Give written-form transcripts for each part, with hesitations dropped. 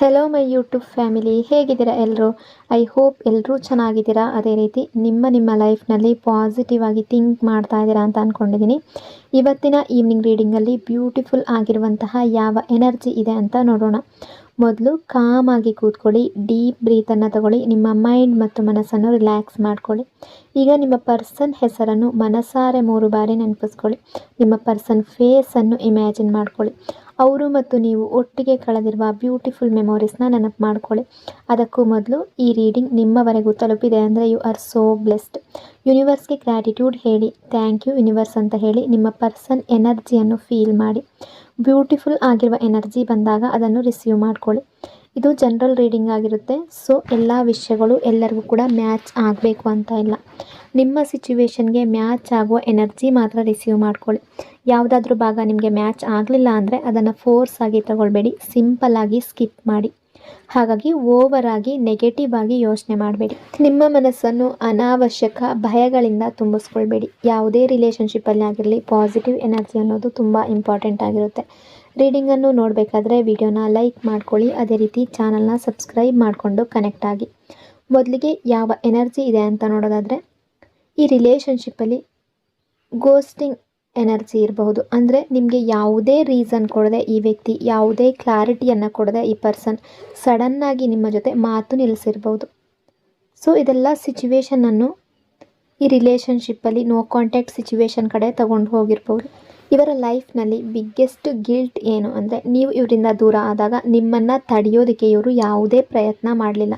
Hello my YouTube family, ಹೇಗಿದ್ದೀರಾ ಎಲ್ಲರೂ? I hope ಎಲ್ಲರೂ ಚೆನ್ನಾಗಿದ್ದೀರಾ. ಅದೇ ರೀತಿ ನಿಮ್ಮ ಲೈಫ್ನಲ್ಲಿ ಪಾಸಿಟಿವ್ ಆಗಿ ಥಿಂಕ್ ಮಾಡ್ತಾ ಇದ್ದೀರಾ ಅಂತ ಅಂದ್ಕೊಂಡಿದ್ದೀನಿ. ಇವತ್ತಿನ ಈವ್ನಿಂಗ್ ರೀಡಿಂಗಲ್ಲಿ ಬ್ಯೂಟಿಫುಲ್ ಆಗಿರುವಂತಹ ಯಾವ ಎನರ್ಜಿ ಇದೆ ಅಂತ ನೋಡೋಣ. ಮೊದಲು ಕಾಮಾಗಿ ಕೂತ್ಕೊಳ್ಳಿ, ಡೀಪ್ ಬ್ರೀತನ್ನು ತಗೊಳ್ಳಿ, ನಿಮ್ಮ ಮೈಂಡ್ ಮತ್ತು ಮನಸ್ಸನ್ನು ರಿಲ್ಯಾಕ್ಸ್ ಮಾಡ್ಕೊಳ್ಳಿ. ಈಗ ನಿಮ್ಮ ಪರ್ಸನ್ ಹೆಸರನ್ನು ಮನಸಾರೆ 3 ಬಾರಿ ನೆನಪಿಸ್ಕೊಳ್ಳಿ. ನಿಮ್ಮ ಪರ್ಸನ್ ಫೇಸನ್ನು ಇಮ್ಯಾಜಿನ್ ಮಾಡ್ಕೊಳ್ಳಿ. ಅವರು ಮತ್ತು ನೀವು ಒಟ್ಟಿಗೆ ಕಳೆದಿರುವ ಬ್ಯೂಟಿಫುಲ್ ಮೆಮೊರೀಸ್ನ ನೆನಪು ಮಾಡ್ಕೊಳ್ಳಿ. ಅದಕ್ಕೂ ಮೊದಲು ಈ ರೀಡಿಂಗ್ ನಿಮ್ಮವರೆಗೂ ತಲುಪಿದೆ ಅಂದರೆ ಯು ಆರ್ ಸೋ ಬ್ಲೆಸ್ಡ್. ಯೂನಿವರ್ಸ್ಗೆ ಗ್ರ್ಯಾಟಿಟ್ಯೂಡ್ ಹೇಳಿ, ಥ್ಯಾಂಕ್ ಯು ಯೂನಿವರ್ಸ್ ಅಂತ ಹೇಳಿ ನಿಮ್ಮ ಪರ್ಸನ್ ಎನರ್ಜಿಯನ್ನು ಫೀಲ್ ಮಾಡಿ. ಬ್ಯೂಟಿಫುಲ್ ಆಗಿರುವ ಎನರ್ಜಿ ಬಂದಾಗ ಅದನ್ನು ರಿಸೀವ್ ಮಾಡ್ಕೊಳ್ಳಿ. ಇದು ಜನರಲ್ ರೀಡಿಂಗ್ ಆಗಿರುತ್ತೆ. ಸೊ ಎಲ್ಲ ವಿಷಯಗಳು ಎಲ್ಲರಿಗೂ ಕೂಡ ಮ್ಯಾಚ್ ಆಗಬೇಕು ಅಂತ ಇಲ್ಲ. ನಿಮ್ಮ ಸಿಚುವೇಶನ್ಗೆ ಮ್ಯಾಚ್ ಆಗುವ ಎನರ್ಜಿ ಮಾತ್ರ ರಿಸೀವ್ ಮಾಡ್ಕೊಳ್ಳಿ. ಯಾವುದಾದ್ರೂ ಭಾಗ ನಿಮಗೆ ಮ್ಯಾಚ್ ಆಗಲಿಲ್ಲ ಅಂದರೆ ಅದನ್ನು ಫೋರ್ಸ್ ಆಗಿ ತಗೊಳ್ಬೇಡಿ, ಸಿಂಪಲ್ ಆಗಿ ಸ್ಕಿಪ್ ಮಾಡಿ. ಹಾಗಾಗಿ ಓವರ್ ಆಗಿ ನೆಗೆಟಿವ್ ಆಗಿ ಯೋಚನೆ ಮಾಡಬೇಡಿ. ನಿಮ್ಮ ಮನಸ್ಸನ್ನು ಅನಾವಶ್ಯಕ ಭಯಗಳಿಂದ ತುಂಬಿಸ್ಕೊಳ್ಬೇಡಿ. ಯಾವುದೇ ರಿಲೇಷನ್ಶಿಪ್ಪಲ್ಲಿ ಆಗಿರಲಿ, ಪಾಸಿಟಿವ್ ಎನರ್ಜಿ ಅನ್ನೋದು ತುಂಬ ಇಂಪಾರ್ಟೆಂಟ್ ಆಗಿರುತ್ತೆ. ರೀಡಿಂಗನ್ನು ನೋಡಬೇಕಾದ್ರೆ ವಿಡಿಯೋನ ಲೈಕ್ ಮಾಡ್ಕೊಳ್ಳಿ. ಅದೇ ರೀತಿ ಚಾನಲ್ನ ಸಬ್ಸ್ಕ್ರೈಬ್ ಮಾಡಿಕೊಂಡು ಕನೆಕ್ಟ್ ಆಗಿ. ಮೊದಲಿಗೆ ಯಾವ ಎನರ್ಜಿ ಇದೆ ಅಂತ ನೋಡೋದಾದರೆ, ಈ ರಿಲೇಷನ್ಶಿಪ್ಪಲ್ಲಿ ಗೋಸ್ಟಿಂಗ್ ಎನರ್ಜಿ ಇರಬಹುದು. ಅಂದರೆ ನಿಮಗೆ ಯಾವುದೇ ರೀಸನ್ ಕೊಡದೆ ಈ ವ್ಯಕ್ತಿ, ಯಾವುದೇ ಕ್ಲಾರಿಟಿಯನ್ನು ಕೊಡದೆ ಈ ಪರ್ಸನ್ ಸಡನ್ನಾಗಿ ನಿಮ್ಮ ಜೊತೆ ಮಾತು ನಿಲ್ಲಿಸಿರ್ಬೋದು. ಸೊ ಇದೆಲ್ಲ ಸಿಚುವೇಶನನ್ನು ಈ ರಿಲೇಷನ್ಶಿಪ್ಪಲ್ಲಿ ನೋ ಕಾಂಟ್ಯಾಕ್ಟ್ ಸಿಚುವೇಶನ್ ಕಡೆ ತಗೊಂಡು ಹೋಗಿರ್ಬೋದು. ಇವರ ಲೈಫ್ನಲ್ಲಿ ಬಿಗ್ಗೆಸ್ಟ್ ಗಿಲ್ಟ್ ಏನು ಅಂದರೆ, ನೀವು ಇವರಿಂದ ದೂರ ಆದಾಗ ನಿಮ್ಮನ್ನು ತಡೆಯೋದಕ್ಕೆ ಇವರು ಯಾವುದೇ ಪ್ರಯತ್ನ ಮಾಡಲಿಲ್ಲ.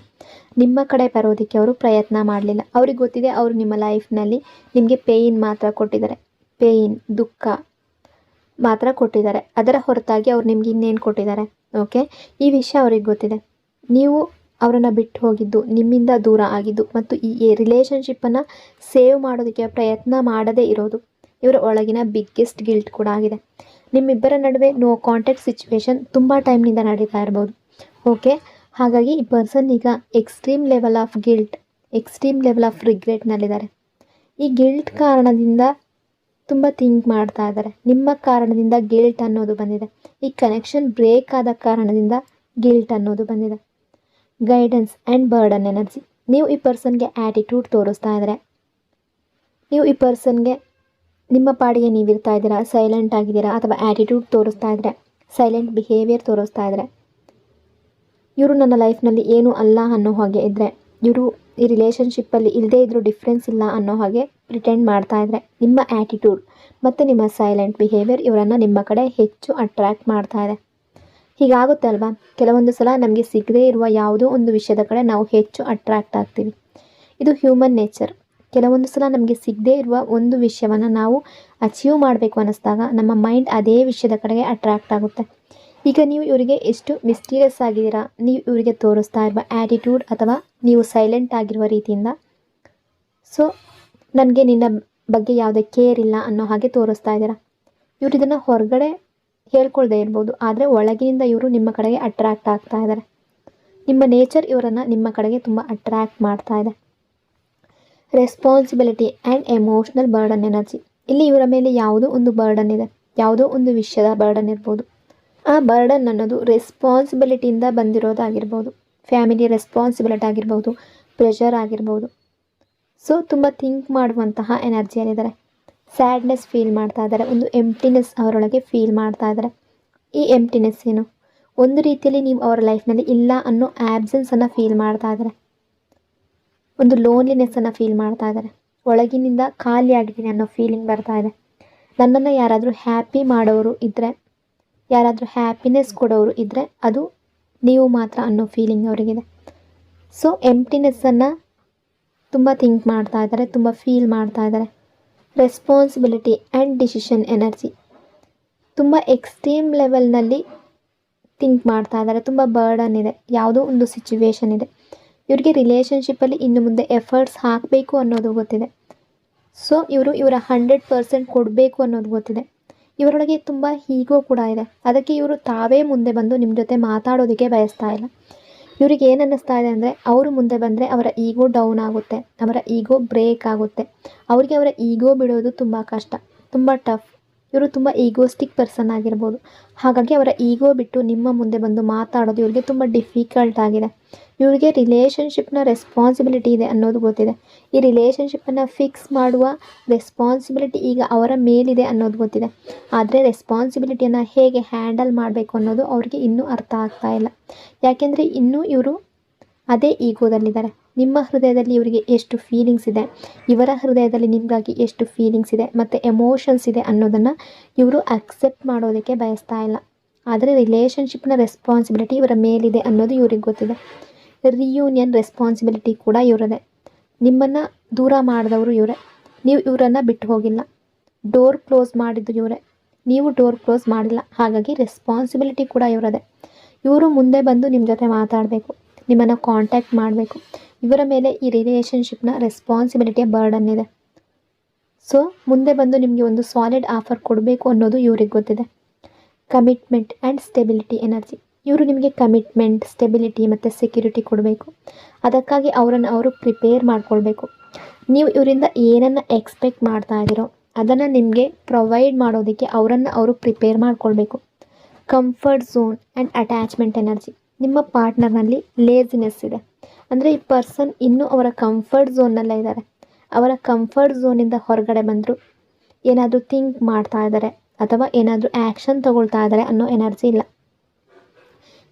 ನಿಮ್ಮ ಕಡೆ ಬರೋದಕ್ಕೆ ಅವರು ಪ್ರಯತ್ನ ಮಾಡಲಿಲ್ಲ. ಅವ್ರಿಗೆ ಗೊತ್ತಿದೆ ಅವರು ನಿಮ್ಮ ಲೈಫ್ನಲ್ಲಿ ನಿಮಗೆ ಪೇಯ್ನ್ ಮಾತ್ರ ಕೊಟ್ಟಿದ್ದಾರೆ. ಪೇಯ್ನ್, ದುಃಖ ಮಾತ್ರ ಕೊಟ್ಟಿದ್ದಾರೆ. ಅದರ ಹೊರತಾಗಿ ಅವ್ರು ನಿಮ್ಗೆ ಇನ್ನೇನು ಕೊಟ್ಟಿದ್ದಾರೆ? ಓಕೆ, ಈ ವಿಷಯ ಅವ್ರಿಗೆ ಗೊತ್ತಿದೆ. ನೀವು ಅವರನ್ನು ಬಿಟ್ಟು ಹೋಗಿದ್ದು, ನಿಮ್ಮಿಂದ ದೂರ ಆಗಿದ್ದು ಮತ್ತು ಈ ರಿಲೇಷನ್ಶಿಪ್ಪನ್ನು ಸೇವ್ ಮಾಡೋದಕ್ಕೆ ಪ್ರಯತ್ನ ಮಾಡದೇ ಇರೋದು ಇವರ ಒಳಗಿನ ಬಿಗ್ಗೆಸ್ಟ್ ಗಿಲ್ಟ್ ಕೂಡ ಆಗಿದೆ. ನಿಮ್ಮಿಬ್ಬರ ನಡುವೆ ನೋ ಕಾಂಟ್ಯಾಕ್ಟ್ ಸಿಚುವೇಶನ್ ತುಂಬ ಟೈಮ್ನಿಂದ ನಡೀತಾ ಇರ್ಬೋದು. ಓಕೆ, ಹಾಗಾಗಿ ಈ ಪರ್ಸನ್ ಈಗ extreme level of guilt, extreme level of ರಿಗ್ರೆಟ್ನಲ್ಲಿದ್ದಾರೆ. ಈ ಗಿಲ್ಟ್ ಕಾರಣದಿಂದ ತುಂಬ ಥಿಂಕ್ ಮಾಡ್ತಾ ಇದ್ದಾರೆ. ನಿಮ್ಮ ಕಾರಣದಿಂದ ಗಿಲ್ಟ್ ಅನ್ನೋದು ಬಂದಿದೆ. ಈ ಕನೆಕ್ಷನ್ ಬ್ರೇಕ್ ಆದ ಕಾರಣದಿಂದ ಗಿಲ್ಟ್ ಅನ್ನೋದು ಬಂದಿದೆ. Guidance and burden energy. ನೀವು ಈ ಪರ್ಸನ್ಗೆ ಆ್ಯಟಿಟ್ಯೂಡ್ ತೋರಿಸ್ತಾ ಇದ್ದಾರೆ. ನೀವು ಈ ಪರ್ಸನ್ಗೆ ನಿಮ್ಮ ಪಾಡಿಗೆ ನೀವಿರ್ತಾ ಇದ್ದೀರಾ, ಸೈಲೆಂಟ್ ಆಗಿದ್ದೀರಾ, ಅಥವಾ ಆ್ಯಟಿಟ್ಯೂಡ್ ತೋರಿಸ್ತಾ ಇದ್ರೆ, ಸೈಲೆಂಟ್ ಬಿಹೇವಿಯರ್ ತೋರಿಸ್ತಾ ಇದ್ದಾರೆ. ಇವರು ನನ್ನ ಲೈಫ್ನಲ್ಲಿ ಏನೂ ಅಲ್ಲ ಅನ್ನೋ ಹಾಗೆ ಇದ್ದರೆ, ಇವರು ಈ ರಿಲೇಷನ್ಶಿಪ್ಪಲ್ಲಿ ಇಲ್ಲದೇ ಇದ್ರೂ ಡಿಫ್ರೆನ್ಸ್ ಇಲ್ಲ ಅನ್ನೋ ಹಾಗೆ ಪ್ರಿಟೆಂಡ್ ಮಾಡ್ತಾ ಇದ್ರೆ, ನಿಮ್ಮ ಆ್ಯಟಿಟ್ಯೂಡ್ ಮತ್ತು ನಿಮ್ಮ ಸೈಲೆಂಟ್ ಬಿಹೇವಿಯರ್ ಇವರನ್ನು ನಿಮ್ಮ ಕಡೆ ಹೆಚ್ಚು ಅಟ್ರ್ಯಾಕ್ಟ್ ಮಾಡ್ತಾ ಇದೆ. ಹೀಗಾಗುತ್ತೆ ಅಲ್ವಾ? ಕೆಲವೊಂದು ಸಲ ನಮಗೆ ಸಿಗದೇ ಇರುವ ಯಾವುದೋ ಒಂದು ವಿಷಯದ ಕಡೆ ನಾವು ಹೆಚ್ಚು ಅಟ್ರ್ಯಾಕ್ಟ್ ಆಗ್ತೀವಿ. ಇದು ಹ್ಯೂಮನ್ ನೇಚರ್. ಕೆಲವೊಂದು ಸಲ ನಮಗೆ ಸಿಗದೇ ಇರುವ ಒಂದು ವಿಷಯವನ್ನು ನಾವು ಅಚೀವ್ ಮಾಡಬೇಕು ಅನ್ನಿಸ್ದಾಗ ನಮ್ಮ ಮೈಂಡ್ ಅದೇ ವಿಷಯದ ಕಡೆಗೆ ಅಟ್ರ್ಯಾಕ್ಟ್ ಆಗುತ್ತೆ. ಈಗ ನೀವು ಇವರಿಗೆ ಎಷ್ಟು ಮಿಸ್ಟೀರಿಯಸ್ ಆಗಿದ್ದೀರಾ, ನೀವು ಇವರಿಗೆ ತೋರಿಸ್ತಾ ಇರುವ ಆ್ಯಟಿಟ್ಯೂಡ್ ಅಥವಾ ನೀವು ಸೈಲೆಂಟ್ ಆಗಿರುವ ರೀತಿಯಿಂದ. ಸೊ ನನಗೆ ನಿನ್ನ ಬಗ್ಗೆ ಯಾವುದೇ ಕೇರ್ ಇಲ್ಲ ಅನ್ನೋ ಹಾಗೆ ತೋರಿಸ್ತಾ ಇದ್ದೀರಾ. ಇವರು ಇದನ್ನು ಹೊರಗಡೆ ಹೇಳ್ಕೊಳ್ದೇ ಇರ್ಬೋದು, ಆದರೆ ಒಳಗಿನಿಂದ ಇವರು ನಿಮ್ಮ ಕಡೆಗೆ ಅಟ್ರ್ಯಾಕ್ಟ್ ಆಗ್ತಾ ಇದ್ದಾರೆ. ನಿಮ್ಮ ನೇಚರ್ ಇವರನ್ನು ನಿಮ್ಮ ಕಡೆಗೆ ತುಂಬ ಅಟ್ರ್ಯಾಕ್ಟ್ ಮಾಡ್ತಾ ಇದೆ. Responsibility and emotional burden energy. ಇಲ್ಲಿ ಇವರ ಮೇಲೆ ಯಾವುದೋ ಒಂದು ಬರ್ಡನ್ ಇದೆ, ಯಾವುದೋ ಒಂದು ವಿಷಯದ ಬರ್ಡನ್ ಇರ್ಬೋದು. ಆ ಬರ್ಡನ್ ಅನ್ನೋದು ರೆಸ್ಪಾನ್ಸಿಬಿಲಿಟಿಯಿಂದ ಬಂದಿರೋದಾಗಿರ್ಬೋದು, ಫ್ಯಾಮಿಲಿ ರೆಸ್ಪಾನ್ಸಿಬಿಲಿಟಿ ಆಗಿರ್ಬೋದು, ಪ್ರೆಷರ್ ಆಗಿರ್ಬೋದು. ಸೊ ತುಂಬ ಥಿಂಕ್ ಮಾಡುವಂತಹ ಎನರ್ಜಿಯಲ್ಲಿದ್ದಾರೆ. ಸ್ಯಾಡ್ನೆಸ್ ಫೀಲ್ ಮಾಡ್ತಾ ಇದ್ದಾರೆ. ಒಂದು ಎಂಪ್ಟಿನೆಸ್ ಅವರೊಳಗೆ ಫೀಲ್ ಮಾಡ್ತಾ ಇದ್ದಾರೆ. ಈ ಎಂಪ್ಟಿನೆಸ್ ಏನು? ಒಂದು ರೀತಿಯಲ್ಲಿ ನೀವು ಅವರ ಲೈಫ್ನಲ್ಲಿ ಇಲ್ಲ ಅನ್ನೋ ಆ್ಯಬ್ಸೆನ್ಸನ್ನು ಫೀಲ್ ಮಾಡ್ತಾ ಇದ್ದಾರೆ. ಒಂದು ಲೋನ್ಲಿನೆಸ್ಸನ್ನು ಫೀಲ್ ಮಾಡ್ತಾ ಇದ್ದಾರೆ. ಒಳಗಿನಿಂದ ಖಾಲಿ ಆಗಿದ್ದೀನಿ ಅನ್ನೋ ಫೀಲಿಂಗ್ ಬರ್ತಾ ಇದೆ. ನನ್ನನ್ನು ಯಾರಾದರೂ ಹ್ಯಾಪಿ ಮಾಡೋರು ಇದ್ದರೆ, ಯಾರಾದರೂ ಹ್ಯಾಪಿನೆಸ್ ಕೊಡೋರು ಇದ್ದರೆ ಅದು ನೀವು ಮಾತ್ರ ಅನ್ನೋ ಫೀಲಿಂಗ್ ಅವರಿಗಿದೆ. ಸೊ ಎಂಪ್ಟಿನೆಸ್ಸನ್ನು ತುಂಬ ಥಿಂಕ್ ಮಾಡ್ತಾ ಇದ್ದಾರೆ, ತುಂಬ ಫೀಲ್ ಮಾಡ್ತಾ ಇದ್ದಾರೆ. Responsibility and decision energy. ತುಂಬ ಎಕ್ಸ್ಟ್ರೀಮ್ ಲೆವೆಲ್ನಲ್ಲಿ ಥಿಂಕ್ ಮಾಡ್ತಾ ಇದ್ದಾರೆ. ತುಂಬ ಬರ್ಡನ್ ಇದೆ, ಯಾವುದೋ ಒಂದು ಸಿಚುವೇಶನ್ ಇದೆ. ಇವರಿಗೆ ರಿಲೇಷನ್ಶಿಪ್ಪಲ್ಲಿ ಇನ್ನು ಮುಂದೆ ಎಫರ್ಟ್ಸ್ ಹಾಕಬೇಕು ಅನ್ನೋದು ಗೊತ್ತಿದೆ. ಸೊ ಇವರು ಇವರ 100% ಕೊಡಬೇಕು ಅನ್ನೋದು ಗೊತ್ತಿದೆ. ಇವರೊಳಗೆ ತುಂಬ ಈಗೋ ಕೂಡ ಇದೆ. ಅದಕ್ಕೆ ಇವರು ತಾವೇ ಮುಂದೆ ಬಂದು ನಿಮ್ಮ ಜೊತೆ ಮಾತಾಡೋದಕ್ಕೆ ಬಯಸ್ತಾ ಇಲ್ಲ. ಇವರಿಗೆ ಏನು ಅನ್ನಿಸ್ತಾ ಇದೆ ಅಂದರೆ, ಅವರು ಮುಂದೆ ಬಂದರೆ ಅವರ ಈಗೋ ಡೌನ್ ಆಗುತ್ತೆ, ಅವರ ಈಗೋ ಬ್ರೇಕ್ ಆಗುತ್ತೆ. ಅವರಿಗೆ ಅವರ ಈಗೋ ಬಿಡೋದು ತುಂಬ ಕಷ್ಟ, ತುಂಬ ಟಫ್. ಇವರು ತುಂಬ ಈಗೋಸ್ಟಿಕ್ ಪರ್ಸನ್ ಆಗಿರ್ಬೋದು. ಹಾಗಾಗಿ ಅವರ ಈಗೋ ಬಿಟ್ಟು ನಿಮ್ಮ ಮುಂದೆ ಬಂದು ಮಾತಾಡೋದು ಇವ್ರಿಗೆ ತುಂಬ ಡಿಫಿಕಲ್ಟ್ ಆಗಿದೆ. ಇವರಿಗೆ ರಿಲೇಷನ್ಶಿಪ್ನ ರೆಸ್ಪಾನ್ಸಿಬಿಲಿಟಿ ಇದೆ ಅನ್ನೋದು ಗೊತ್ತಿದೆ. ಈ ರಿಲೇಷನ್ಶಿಪ್ಪನ್ನು ಫಿಕ್ಸ್ ಮಾಡುವ ರೆಸ್ಪಾನ್ಸಿಬಿಲಿಟಿ ಈಗ ಅವರ ಮೇಲಿದೆ ಅನ್ನೋದು ಗೊತ್ತಿದೆ. ಆದರೆ ರೆಸ್ಪಾನ್ಸಿಬಿಲಿಟಿಯನ್ನು ಹೇಗೆ ಹ್ಯಾಂಡಲ್ ಮಾಡಬೇಕು ಅನ್ನೋದು ಅವ್ರಿಗೆ ಇನ್ನೂ ಅರ್ಥ ಆಗ್ತಾ ಇಲ್ಲ. ಯಾಕೆಂದರೆ ಇನ್ನೂ ಇವರು ಅದೇ ಈಗೋದಲ್ಲಿದ್ದಾರೆ. ನಿಮ್ಮ ಹೃದಯದಲ್ಲಿ ಇವರಿಗೆ ಎಷ್ಟು ಫೀಲಿಂಗ್ಸ್ ಇದೆ, ಇವರ ಹೃದಯದಲ್ಲಿ ನಿಮಗಾಗಿ ಎಷ್ಟು ಫೀಲಿಂಗ್ಸ್ ಇದೆ ಮತ್ತು ಎಮೋಷನ್ಸ್ ಇದೆ ಅನ್ನೋದನ್ನು ಇವರು ಅಕ್ಸೆಪ್ಟ್ ಮಾಡೋದಕ್ಕೆ ಬಯಸ್ತಾ ಇಲ್ಲ. ಆದರೆ ರಿಲೇಷನ್ಶಿಪ್ನ ರೆಸ್ಪಾನ್ಸಿಬಿಲಿಟಿ ಇವರ ಮೇಲಿದೆ ಅನ್ನೋದು ಇವ್ರಿಗೆ ಗೊತ್ತಿದೆ. ರಿಯೂನಿಯನ್ ರೆಸ್ಪಾನ್ಸಿಬಿಲಿಟಿ ಕೂಡ ಇವರದೇ. ನಿಮ್ಮನ್ನು ದೂರ ಮಾಡಿದವರು ಇವರೇ, ನೀವು ಇವರನ್ನು ಬಿಟ್ಟು ಹೋಗಿಲ್ಲ. ಡೋರ್ ಕ್ಲೋಸ್ ಮಾಡಿದ್ದು ಇವರೇ, ನೀವು ಡೋರ್ ಕ್ಲೋಸ್ ಮಾಡಿಲ್ಲ. ಹಾಗಾಗಿ ರೆಸ್ಪಾನ್ಸಿಬಿಲಿಟಿ ಕೂಡ ಇವರದೇ. ಇವರು ಮುಂದೆ ಬಂದು ನಿಮ್ಮ ಜೊತೆ ಮಾತಾಡಬೇಕು, ನಿಮ್ಮನ್ನು ಕಾಂಟ್ಯಾಕ್ಟ್ ಮಾಡಬೇಕು. ಇವರ ಮೇಲೆ ಈ ರಿಲೇಷನ್ಶಿಪ್ನ ರೆಸ್ಪಾನ್ಸಿಬಿಲಿಟಿಯ ಬರ್ಡನ್ ಇದೆ. ಸೊ ಮುಂದೆ ಬಂದು ನಿಮಗೆ ಒಂದು ಸಾಲಿಡ್ ಆಫರ್ ಕೊಡಬೇಕು ಅನ್ನೋದು ಇವ್ರಿಗೆ ಗೊತ್ತಿದೆ. Commitment and stability energy. ಇವರು ನಿಮಗೆ ಕಮಿಟ್ಮೆಂಟ್, ಸ್ಟೆಬಿಲಿಟಿ ಮತ್ತು ಸೆಕ್ಯೂರಿಟಿ ಕೊಡಬೇಕು. ಅದಕ್ಕಾಗಿ ಅವರನ್ನು ಅವರು ಪ್ರಿಪೇರ್ ಮಾಡ್ಕೊಳ್ಬೇಕು. ನೀವು ಇವರಿಂದ ಏನನ್ನು ಎಕ್ಸ್ಪೆಕ್ಟ್ ಮಾಡ್ತಾ ಇದ್ದೀರೋ ಅದನ್ನು ನಿಮಗೆ ಪ್ರೊವೈಡ್ ಮಾಡೋದಕ್ಕೆ ಅವರನ್ನು ಅವರು ಪ್ರಿಪೇರ್ ಮಾಡ್ಕೊಳ್ಬೇಕು. Comfort zone and attachment energy. ನಿಮ್ಮ ಪಾರ್ಟ್ನರ್ನಲ್ಲಿ ಲೇಜಿನೆಸ್ ಇದೆ. ಅಂದರೆ ಈ ಪರ್ಸನ್ ಇನ್ನೂ ಅವರ ಕಂಫರ್ಟ್ ಝೋನ್ನಲ್ಲೇ ಇದ್ದಾರೆ. ಅವರ ಕಂಫರ್ಟ್ ಝೋನಿಂದ ಹೊರಗಡೆ ಬಂದರು ಏನಾದರೂ ಥಿಂಕ್ ಮಾಡ್ತಾ ಇದ್ದಾರೆ ಅಥವಾ ಏನಾದರೂ ಆ್ಯಕ್ಷನ್ ತಗೊಳ್ತಾ ಇದ್ದಾರೆ ಅನ್ನೋ ಎನರ್ಜಿ ಇಲ್ಲ.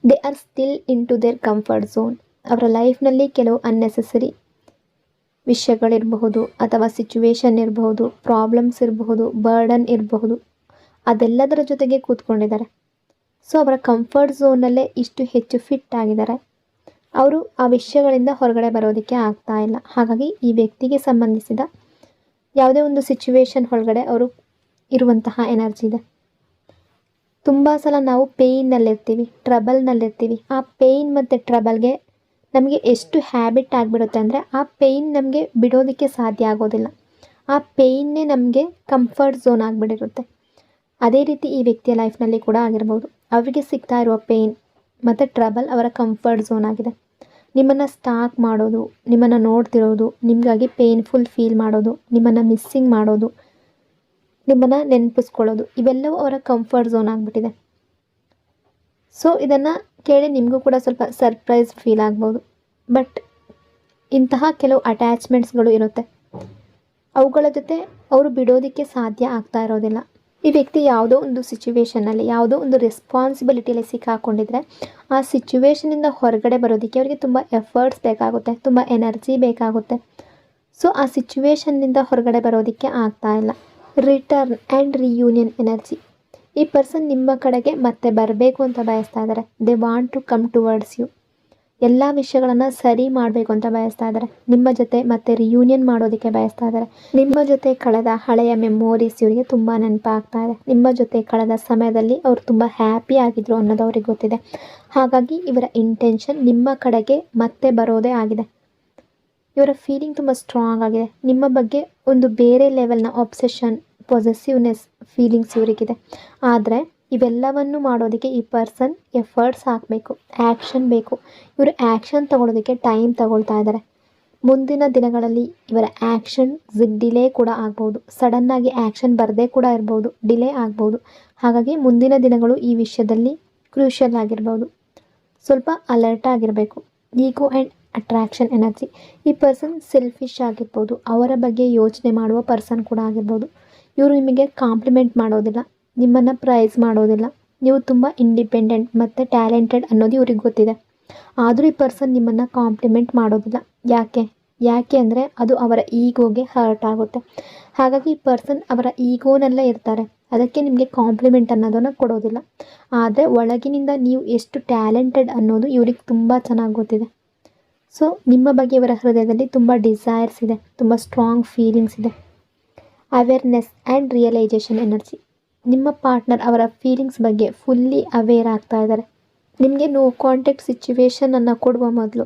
They are still into their comfort zone. ಅವರ ಲೈಫ್ನಲ್ಲಿ ಕೆಲವು ಅನ್ನೆಸೆಸರಿ ವಿಷಯಗಳಿರಬಹುದು ಅಥವಾ ಸಿಚುವೇಶನ್ ಇರಬಹುದು, ಪ್ರಾಬ್ಲಮ್ಸ್ ಇರಬಹುದು, ಬರ್ಡನ್ ಇರಬಹುದು, ಅದೆಲ್ಲದರ ಜೊತೆಗೆ ಕೂತ್ಕೊಂಡಿದ್ದಾರೆ. ಸೊ ಅವರ ಕಂಫರ್ಟ್ ಝೋನಲ್ಲೇ ಇಷ್ಟು ಹೆಚ್ಚು ಫಿಟ್ ಆಗಿದ್ದಾರೆ. ಅವರು ಆ ವಿಷಯಗಳಿಂದ ಹೊರಗಡೆ ಬರೋದಕ್ಕೆ ಆಗ್ತಾ ಇಲ್ಲ. ಹಾಗಾಗಿ ಈ ವ್ಯಕ್ತಿಗೆ ಸಂಬಂಧಿಸಿದ ಯಾವುದೇ ಒಂದು ಸಿಚುವೇಶನ್ ಒಳಗಡೆ ಅವರು ಇರುವಂತಹ ಎನರ್ಜಿ ಇದೆ. ತುಂಬ ಸಲ ನಾವು ಪೇಯ್ನಲ್ಲಿರ್ತೀವಿ, ಟ್ರಬಲ್ನಲ್ಲಿರ್ತೀವಿ. ಆ ಪೇಯ್ನ್ ಮತ್ತು ಟ್ರಬಲ್ಗೆ ನಮಗೆ ಎಷ್ಟು ಹ್ಯಾಬಿಟ್ ಆಗಿಬಿಡುತ್ತೆ ಅಂದರೆ ಆ ಪೇಯ್ನ್ ನಮಗೆ ಬಿಡೋದಕ್ಕೆ ಸಾಧ್ಯ ಆಗೋದಿಲ್ಲ. ಆ ಪೇಯ್ನ್ನೇ ನಮಗೆ ಕಂಫರ್ಟ್ ಝೋನ್ ಆಗಿಬಿಟ್ಟಿರುತ್ತೆ. ಅದೇ ರೀತಿ ಈ ವ್ಯಕ್ತಿಯ ಲೈಫ್ನಲ್ಲಿ ಕೂಡ ಆಗಿರ್ಬೋದು. ಅವರಿಗೆ ಸಿಗ್ತಾ ಇರುವ ಪೇಯ್ನ್ ಮತ್ತು ಟ್ರಬಲ್ ಅವರ ಕಂಫರ್ಟ್ ಝೋನ್ ಆಗಿದೆ. ನಿಮ್ಮನ್ನು ಸ್ಟಾಕ್ ಮಾಡೋದು, ನಿಮ್ಮನ್ನು ನೋಡ್ತಿರೋದು, ನಿಮಗಾಗಿ ಪೇಯ್ನ್ಫುಲ್ ಫೀಲ್ ಮಾಡೋದು, ನಿಮ್ಮನ್ನು ಮಿಸ್ಸಿಂಗ್ ಮಾಡೋದು, ನಿಮ್ಮನ್ನು ನೆನಪಿಸ್ಕೊಳ್ಳೋದು, ಇವೆಲ್ಲವೂ ಅವರ ಕಂಫರ್ಟ್ ಝೋನ್ ಆಗಿಬಿಟ್ಟಿದೆ. ಸೊ ಇದನ್ನು ಕೇಳಿ ನಿಮಗೂ ಕೂಡ ಸ್ವಲ್ಪ ಸರ್ಪ್ರೈಸ್ ಫೀಲ್ ಆಗ್ಬೋದು. ಬಟ್ ಇಂತಹ ಕೆಲವು ಅಟ್ಯಾಚ್ಮೆಂಟ್ಸ್ಗಳು ಇರುತ್ತೆ, ಅವುಗಳ ಜೊತೆ ಅವರು ಬಿಡೋದಕ್ಕೆ ಸಾಧ್ಯ ಆಗ್ತಾ ಇರೋದಿಲ್ಲ. ಈ ವ್ಯಕ್ತಿ ಯಾವುದೋ ಒಂದು ಸಿಚುವೇಷನಲ್ಲಿ, ಯಾವುದೋ ಒಂದು ರೆಸ್ಪಾನ್ಸಿಬಿಲಿಟಿಯಲ್ಲಿ ಸಿಕ್ಕಾಕೊಂಡಿದ್ರೆ ಆ ಸಿಚುವೇಷನಿಂದ ಹೊರಗಡೆ ಬರೋದಕ್ಕೆ ಅವರಿಗೆ ತುಂಬ ಎಫರ್ಟ್ಸ್ ಬೇಕಾಗುತ್ತೆ, ತುಂಬ ಎನರ್ಜಿ ಬೇಕಾಗುತ್ತೆ. ಸೊ ಆ ಸಿಚುವೇಷನ್ನಿಂದ ಹೊರಗಡೆ ಬರೋದಕ್ಕೆ ಆಗ್ತಾ ಇಲ್ಲ. Return and reunion energy. ಈ ಪರ್ಸನ್ ನಿಮ್ಮ ಕಡೆಗೆ ಮತ್ತೆ ಬರಬೇಕು ಅಂತ ಬಯಸ್ತಾ ಇದ್ದಾರೆ. They want to come towards you. ಎಲ್ಲ ವಿಷಯಗಳನ್ನು ಸರಿ ಮಾಡಬೇಕು ಅಂತ ಬಯಸ್ತಾ ಇದ್ದಾರೆ. ನಿಮ್ಮ ಜೊತೆ ಮತ್ತೆ ರಿಯೂನಿಯನ್ ಮಾಡೋದಕ್ಕೆ ಬಯಸ್ತಾ ಇದ್ದಾರೆ. ನಿಮ್ಮ ಜೊತೆ ಕಳೆದ ಹಳೆಯ ಮೆಮೊರೀಸ್ ಇವರಿಗೆ ತುಂಬ ನೆನಪಾಗ್ತಾ ಇದೆ. ನಿಮ್ಮ ಜೊತೆ ಕಳೆದ ಸಮಯದಲ್ಲಿ ಅವರು ತುಂಬ ಹ್ಯಾಪಿ ಆಗಿದ್ರು ಅನ್ನೋದು ಅವ್ರಿಗೆ ಗೊತ್ತಿದೆ. ಹಾಗಾಗಿ ಇವರ ಇಂಟೆನ್ಷನ್ ನಿಮ್ಮ ಕಡೆಗೆ ಮತ್ತೆ ಬರೋದೇ ಆಗಿದೆ. ಇವರ ಫೀಲಿಂಗ್ ತುಂಬ ಸ್ಟ್ರಾಂಗ್ ಆಗಿದೆ. ನಿಮ್ಮ ಬಗ್ಗೆ ಒಂದು ಬೇರೆ ಲೆವೆಲ್ನ ಒಬ್ಸೆಷನ್, ಪೊಸೆಸಿವ್ನೆಸ್ ಫೀಲಿಂಗ್ಸ್ ಇವರಿಗಿದೆ. ಆದರೆ ಇವೆಲ್ಲವನ್ನು ಮಾಡೋದಕ್ಕೆ ಈ ಪರ್ಸನ್ ಎಫರ್ಟ್ಸ್ ಹಾಕಬೇಕು, ಆ್ಯಕ್ಷನ್ ಬೇಕು. ಇವರು ಆ್ಯಕ್ಷನ್ ತಗೊಳ್ಳೋದಕ್ಕೆ ಟೈಮ್ ತಗೊಳ್ತಾ ಇದ್ದಾರೆ. ಮುಂದಿನ ದಿನಗಳಲ್ಲಿ ಇವರ ಆ್ಯಕ್ಷನ್ ಡಿಲೇ ಕೂಡ ಆಗ್ಬೋದು. ಸಡನ್ನಾಗಿ ಆ್ಯಕ್ಷನ್ ಬರದೇ ಕೂಡ ಇರ್ಬೋದು, ಡಿಲೇ ಆಗ್ಬೋದು. ಹಾಗಾಗಿ ಮುಂದಿನ ದಿನಗಳು ಈ ವಿಷಯದಲ್ಲಿ ಕ್ರೂಷಿಯಲ್ ಆಗಿರ್ಬೋದು. ಸ್ವಲ್ಪ ಅಲರ್ಟ್ ಆಗಿರಬೇಕು. ಈಗೋ ಆ್ಯಂಡ್ ಅಟ್ರಾಕ್ಷನ್ ಎನರ್ಜಿ. ಈ ಪರ್ಸನ್ ಸೆಲ್ಫಿಶ್ ಆಗಿರ್ಬೋದು, ಅವರ ಬಗ್ಗೆ ಯೋಚನೆ ಮಾಡುವ ಪರ್ಸನ್ ಕೂಡ ಆಗಿರ್ಬೋದು. ಇವರು ನಿಮಗೆ ಕಾಂಪ್ಲಿಮೆಂಟ್ ಮಾಡೋದಿಲ್ಲ, ನಿಮ್ಮನ್ನು ಪ್ರೈಸ್ ಮಾಡೋದಿಲ್ಲ. ನೀವು ತುಂಬ ಇಂಡಿಪೆಂಡೆಂಟ್ ಮತ್ತು ಟ್ಯಾಲೆಂಟೆಡ್ ಅನ್ನೋದು ಇವ್ರಿಗೆ ಗೊತ್ತಿದೆ. ಆದರೂ ಈ ಪರ್ಸನ್ ನಿಮ್ಮನ್ನು ಕಾಂಪ್ಲಿಮೆಂಟ್ ಮಾಡೋದಿಲ್ಲ. ಯಾಕೆ ಅಂದರೆ ಅದು ಅವರ ಈಗೋಗೆ ಹರ್ಟ್ ಆಗುತ್ತೆ. ಹಾಗಾಗಿ ಈ ಪರ್ಸನ್ ಅವರ ಈಗೋನಲ್ಲೇ ಇರ್ತಾರೆ. ಅದಕ್ಕೆ ನಿಮಗೆ ಕಾಂಪ್ಲಿಮೆಂಟ್ ಅನ್ನೋದನ್ನು ಕೊಡೋದಿಲ್ಲ. ಆದರೆ ಒಳಗಿನಿಂದ ನೀವು ಎಷ್ಟು ಟ್ಯಾಲೆಂಟೆಡ್ ಅನ್ನೋದು ಇವ್ರಿಗೆ ತುಂಬ ಚೆನ್ನಾಗಿ ಗೊತ್ತಿದೆ. ಸೊ ನಿಮ್ಮ ಬಗ್ಗೆ ಇವರ ಹೃದಯದಲ್ಲಿ ತುಂಬ ಡಿಸೈರ್ಸ್ ಇದೆ, ತುಂಬ ಸ್ಟ್ರಾಂಗ್ ಫೀಲಿಂಗ್ಸ್ ಇದೆ. Awareness and realisation energy. ನಿಮ್ಮ ಪಾರ್ಟ್ನರ್ ಅವರ ಫೀಲಿಂಗ್ಸ್ ಬಗ್ಗೆ ಫುಲ್ಲಿ ಅವೇರ್ ಆಗ್ತಾ ಇದ್ದಾರೆ. ನಿಮಗೆ ನೋ ಕಾಂಟ್ಯಾಕ್ಟ್ ಸಿಚುವೇಶನನ್ನು ಕೊಡುವ ಮೊದಲು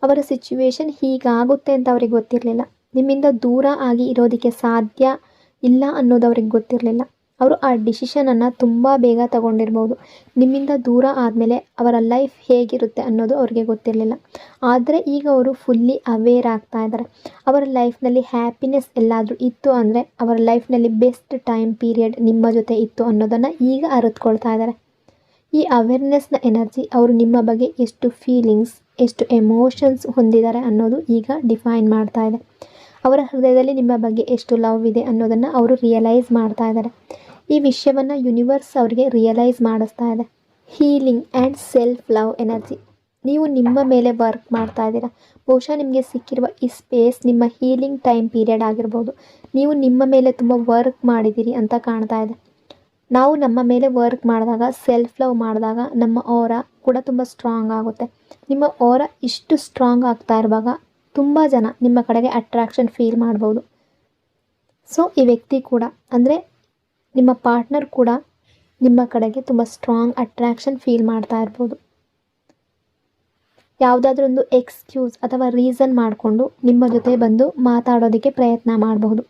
ಅವರ ಸಿಚುವೇಶನ್ ಹೀಗಾಗುತ್ತೆ ಅಂತ ಅವ್ರಿಗೆ ಗೊತ್ತಿರಲಿಲ್ಲ. ನಿಮ್ಮಿಂದ ದೂರ ಆಗಿ ಇರೋದಕ್ಕೆ ಸಾಧ್ಯ ಇಲ್ಲ ಅನ್ನೋದು ಅವ್ರಿಗೆ ಗೊತ್ತಿರಲಿಲ್ಲ. ಅವರು ಆ ಡಿಸಿಷನನ್ನು ತುಂಬ ಬೇಗ ತಗೊಂಡಿರ್ಬೋದು. ನಿಮ್ಮಿಂದ ದೂರ ಆದಮೇಲೆ ಅವರ ಲೈಫ್ ಹೇಗಿರುತ್ತೆ ಅನ್ನೋದು ಅವ್ರಿಗೆ ಗೊತ್ತಿರಲಿಲ್ಲ. ಆದರೆ ಈಗ ಅವರು ಫುಲ್ಲಿ ಅವೇರ್ ಆಗ್ತಾ ಇದ್ದಾರೆ. ಅವರ ಲೈಫ್ನಲ್ಲಿ ಹ್ಯಾಪಿನೆಸ್ ಎಲ್ಲಾದರೂ ಇತ್ತು ಅಂದರೆ ಅವರ ಲೈಫ್ನಲ್ಲಿ ಬೆಸ್ಟ್ ಟೈಮ್ ಪೀರಿಯಡ್ ನಿಮ್ಮ ಜೊತೆ ಇತ್ತು ಅನ್ನೋದನ್ನು ಈಗ ಅರಿತುಕೊಳ್ತಾ ಇದ್ದಾರೆ. ಈ ಅವೇರ್ನೆಸ್ನ ಎನರ್ಜಿ ಅವರು ನಿಮ್ಮ ಬಗ್ಗೆ ಎಷ್ಟು ಫೀಲಿಂಗ್ಸ್, ಎಷ್ಟು ಎಮೋಷನ್ಸ್ ಹೊಂದಿದ್ದಾರೆ ಅನ್ನೋದು ಈಗ ಡಿಫೈನ್ ಮಾಡ್ತಾ ಇದೆ. ಅವರ ಹೃದಯದಲ್ಲಿ ನಿಮ್ಮ ಬಗ್ಗೆ ಎಷ್ಟು ಲವ್ ಇದೆ ಅನ್ನೋದನ್ನು ಅವರು ರಿಯಲೈಸ್ ಮಾಡ್ತಾ ಇದ್ದಾರೆ. ಈ ವಿಷಯವನ್ನು ಯೂನಿವರ್ಸ್ ಅವರಿಗೆ ರಿಯಲೈಸ್ ಮಾಡಿಸ್ತಾ ಇದೆ. Healing and self love energy. ನೀವು ನಿಮ್ಮ ಮೇಲೆ ವರ್ಕ್ ಮಾಡ್ತಾ ಇದ್ದೀರಾ. ಬಹುಶಃ ನಿಮಗೆ ಸಿಕ್ಕಿರುವ ಈ ಸ್ಪೇಸ್ ನಿಮ್ಮ ಹೀಲಿಂಗ್ ಟೈಮ್ ಪೀರಿಯಡ್ ಆಗಿರ್ಬೋದು. ನೀವು ನಿಮ್ಮ ಮೇಲೆ ತುಂಬ ವರ್ಕ್ ಮಾಡಿದ್ದೀರಿ ಅಂತ ಕಾಣ್ತಾ ಇದೆ. ನಾವು ನಮ್ಮ ಮೇಲೆ ವರ್ಕ್ ಮಾಡಿದಾಗ, ಸೆಲ್ಫ್ ಲವ್ ಮಾಡಿದಾಗ ನಮ್ಮ ಆರಾ ಕೂಡ ತುಂಬ ಸ್ಟ್ರಾಂಗ್ ಆಗುತ್ತೆ. ನಿಮ್ಮ ಆರಾ ಇಷ್ಟು ಸ್ಟ್ರಾಂಗ್ ಆಗ್ತಾ ಇರುವಾಗ ತುಂಬ ಜನ ನಿಮ್ಮ ಕಡೆಗೆ ಅಟ್ರಾಕ್ಷನ್ ಫೀಲ್ ಮಾಡ್ಬೋದು. ಸೊ ಈ ವ್ಯಕ್ತಿ ಕೂಡ ಅಂದರೆ ನಿಮ್ಮ ಪಾರ್ಟ್ನರ್ ಕೂಡ ನಿಮ್ಮ ಕಡೆಗೆ ತುಂಬ ಸ್ಟ್ರಾಂಗ್ ಅಟ್ರಾಕ್ಷನ್ ಫೀಲ್ ಮಾಡ್ತಾ ಇರ್ಬೋದು. ಯಾವುದಾದ್ರೂ ಒಂದು ಎಕ್ಸ್ಕ್ಯೂಸ್ ಅಥವಾ ರೀಸನ್ ಮಾಡಿಕೊಂಡು ನಿಮ್ಮ ಜೊತೆ ಬಂದು ಮಾತಾಡೋದಕ್ಕೆ ಪ್ರಯತ್ನ ಮಾಡಬಹುದು.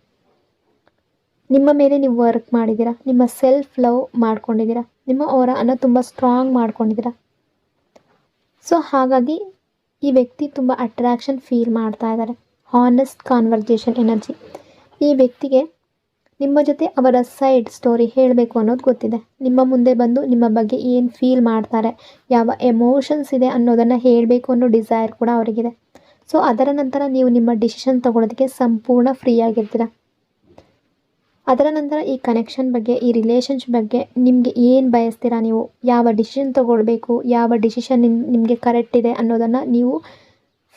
ನಿಮ್ಮ ಮೇಲೆ ನೀವು ವರ್ಕ್ ಮಾಡಿದ್ದೀರಾ, ನಿಮ್ಮ ಸೆಲ್ಫ್ ಲವ್ ಮಾಡ್ಕೊಂಡಿದ್ದೀರಾ, ನಿಮ್ಮ ಆರಾನ ತುಂಬ ಸ್ಟ್ರಾಂಗ್ ಮಾಡ್ಕೊಂಡಿದ್ದೀರಾ. ಸೊ ಹಾಗಾಗಿ ಈ ವ್ಯಕ್ತಿ ತುಂಬ ಅಟ್ರಾಕ್ಷನ್ ಫೀಲ್ ಮಾಡ್ತಾ ಇದ್ದಾರೆ. Honest conversation energy. ಈ ವ್ಯಕ್ತಿಗೆ ನಿಮ್ಮ ಜೊತೆ ಅವರ ಸೈಡ್ ಸ್ಟೋರಿ ಹೇಳಬೇಕು ಅನ್ನೋದು ಗೊತ್ತಿದೆ. ನಿಮ್ಮ ಮುಂದೆ ಬಂದು ನಿಮ್ಮ ಬಗ್ಗೆ ಏನು ಫೀಲ್ ಮಾಡ್ತಾರೆ, ಯಾವ ಎಮೋಷನ್ಸ್ ಇದೆ ಅನ್ನೋದನ್ನು ಹೇಳಬೇಕು ಅನ್ನೋ ಡಿಸೈರ್ ಕೂಡ ಅವರಿಗಿದೆ. ಸೊ ಅದರ ನಂತರ ನೀವು ನಿಮ್ಮ ಡಿಸಿಷನ್ ತೊಗೊಳೋದಕ್ಕೆ ಸಂಪೂರ್ಣ ಫ್ರೀ ಆಗಿರ್ತೀರ. ಅದರ ನಂತರ ಈ ಕನೆಕ್ಷನ್ ಬಗ್ಗೆ, ಈ ರಿಲೇಷನ್ಶಿಪ್ ಬಗ್ಗೆ ನಿಮಗೆ ಏನು ಬಯಸ್ತೀರಾ, ನೀವು ಯಾವ ಡಿಸಿಷನ್ ತೊಗೊಳ್ಬೇಕು, ಯಾವ ಡಿಸಿಷನ್ ನಿಮಗೆ ಕರೆಕ್ಟ್ ಇದೆ ಅನ್ನೋದನ್ನು ನೀವು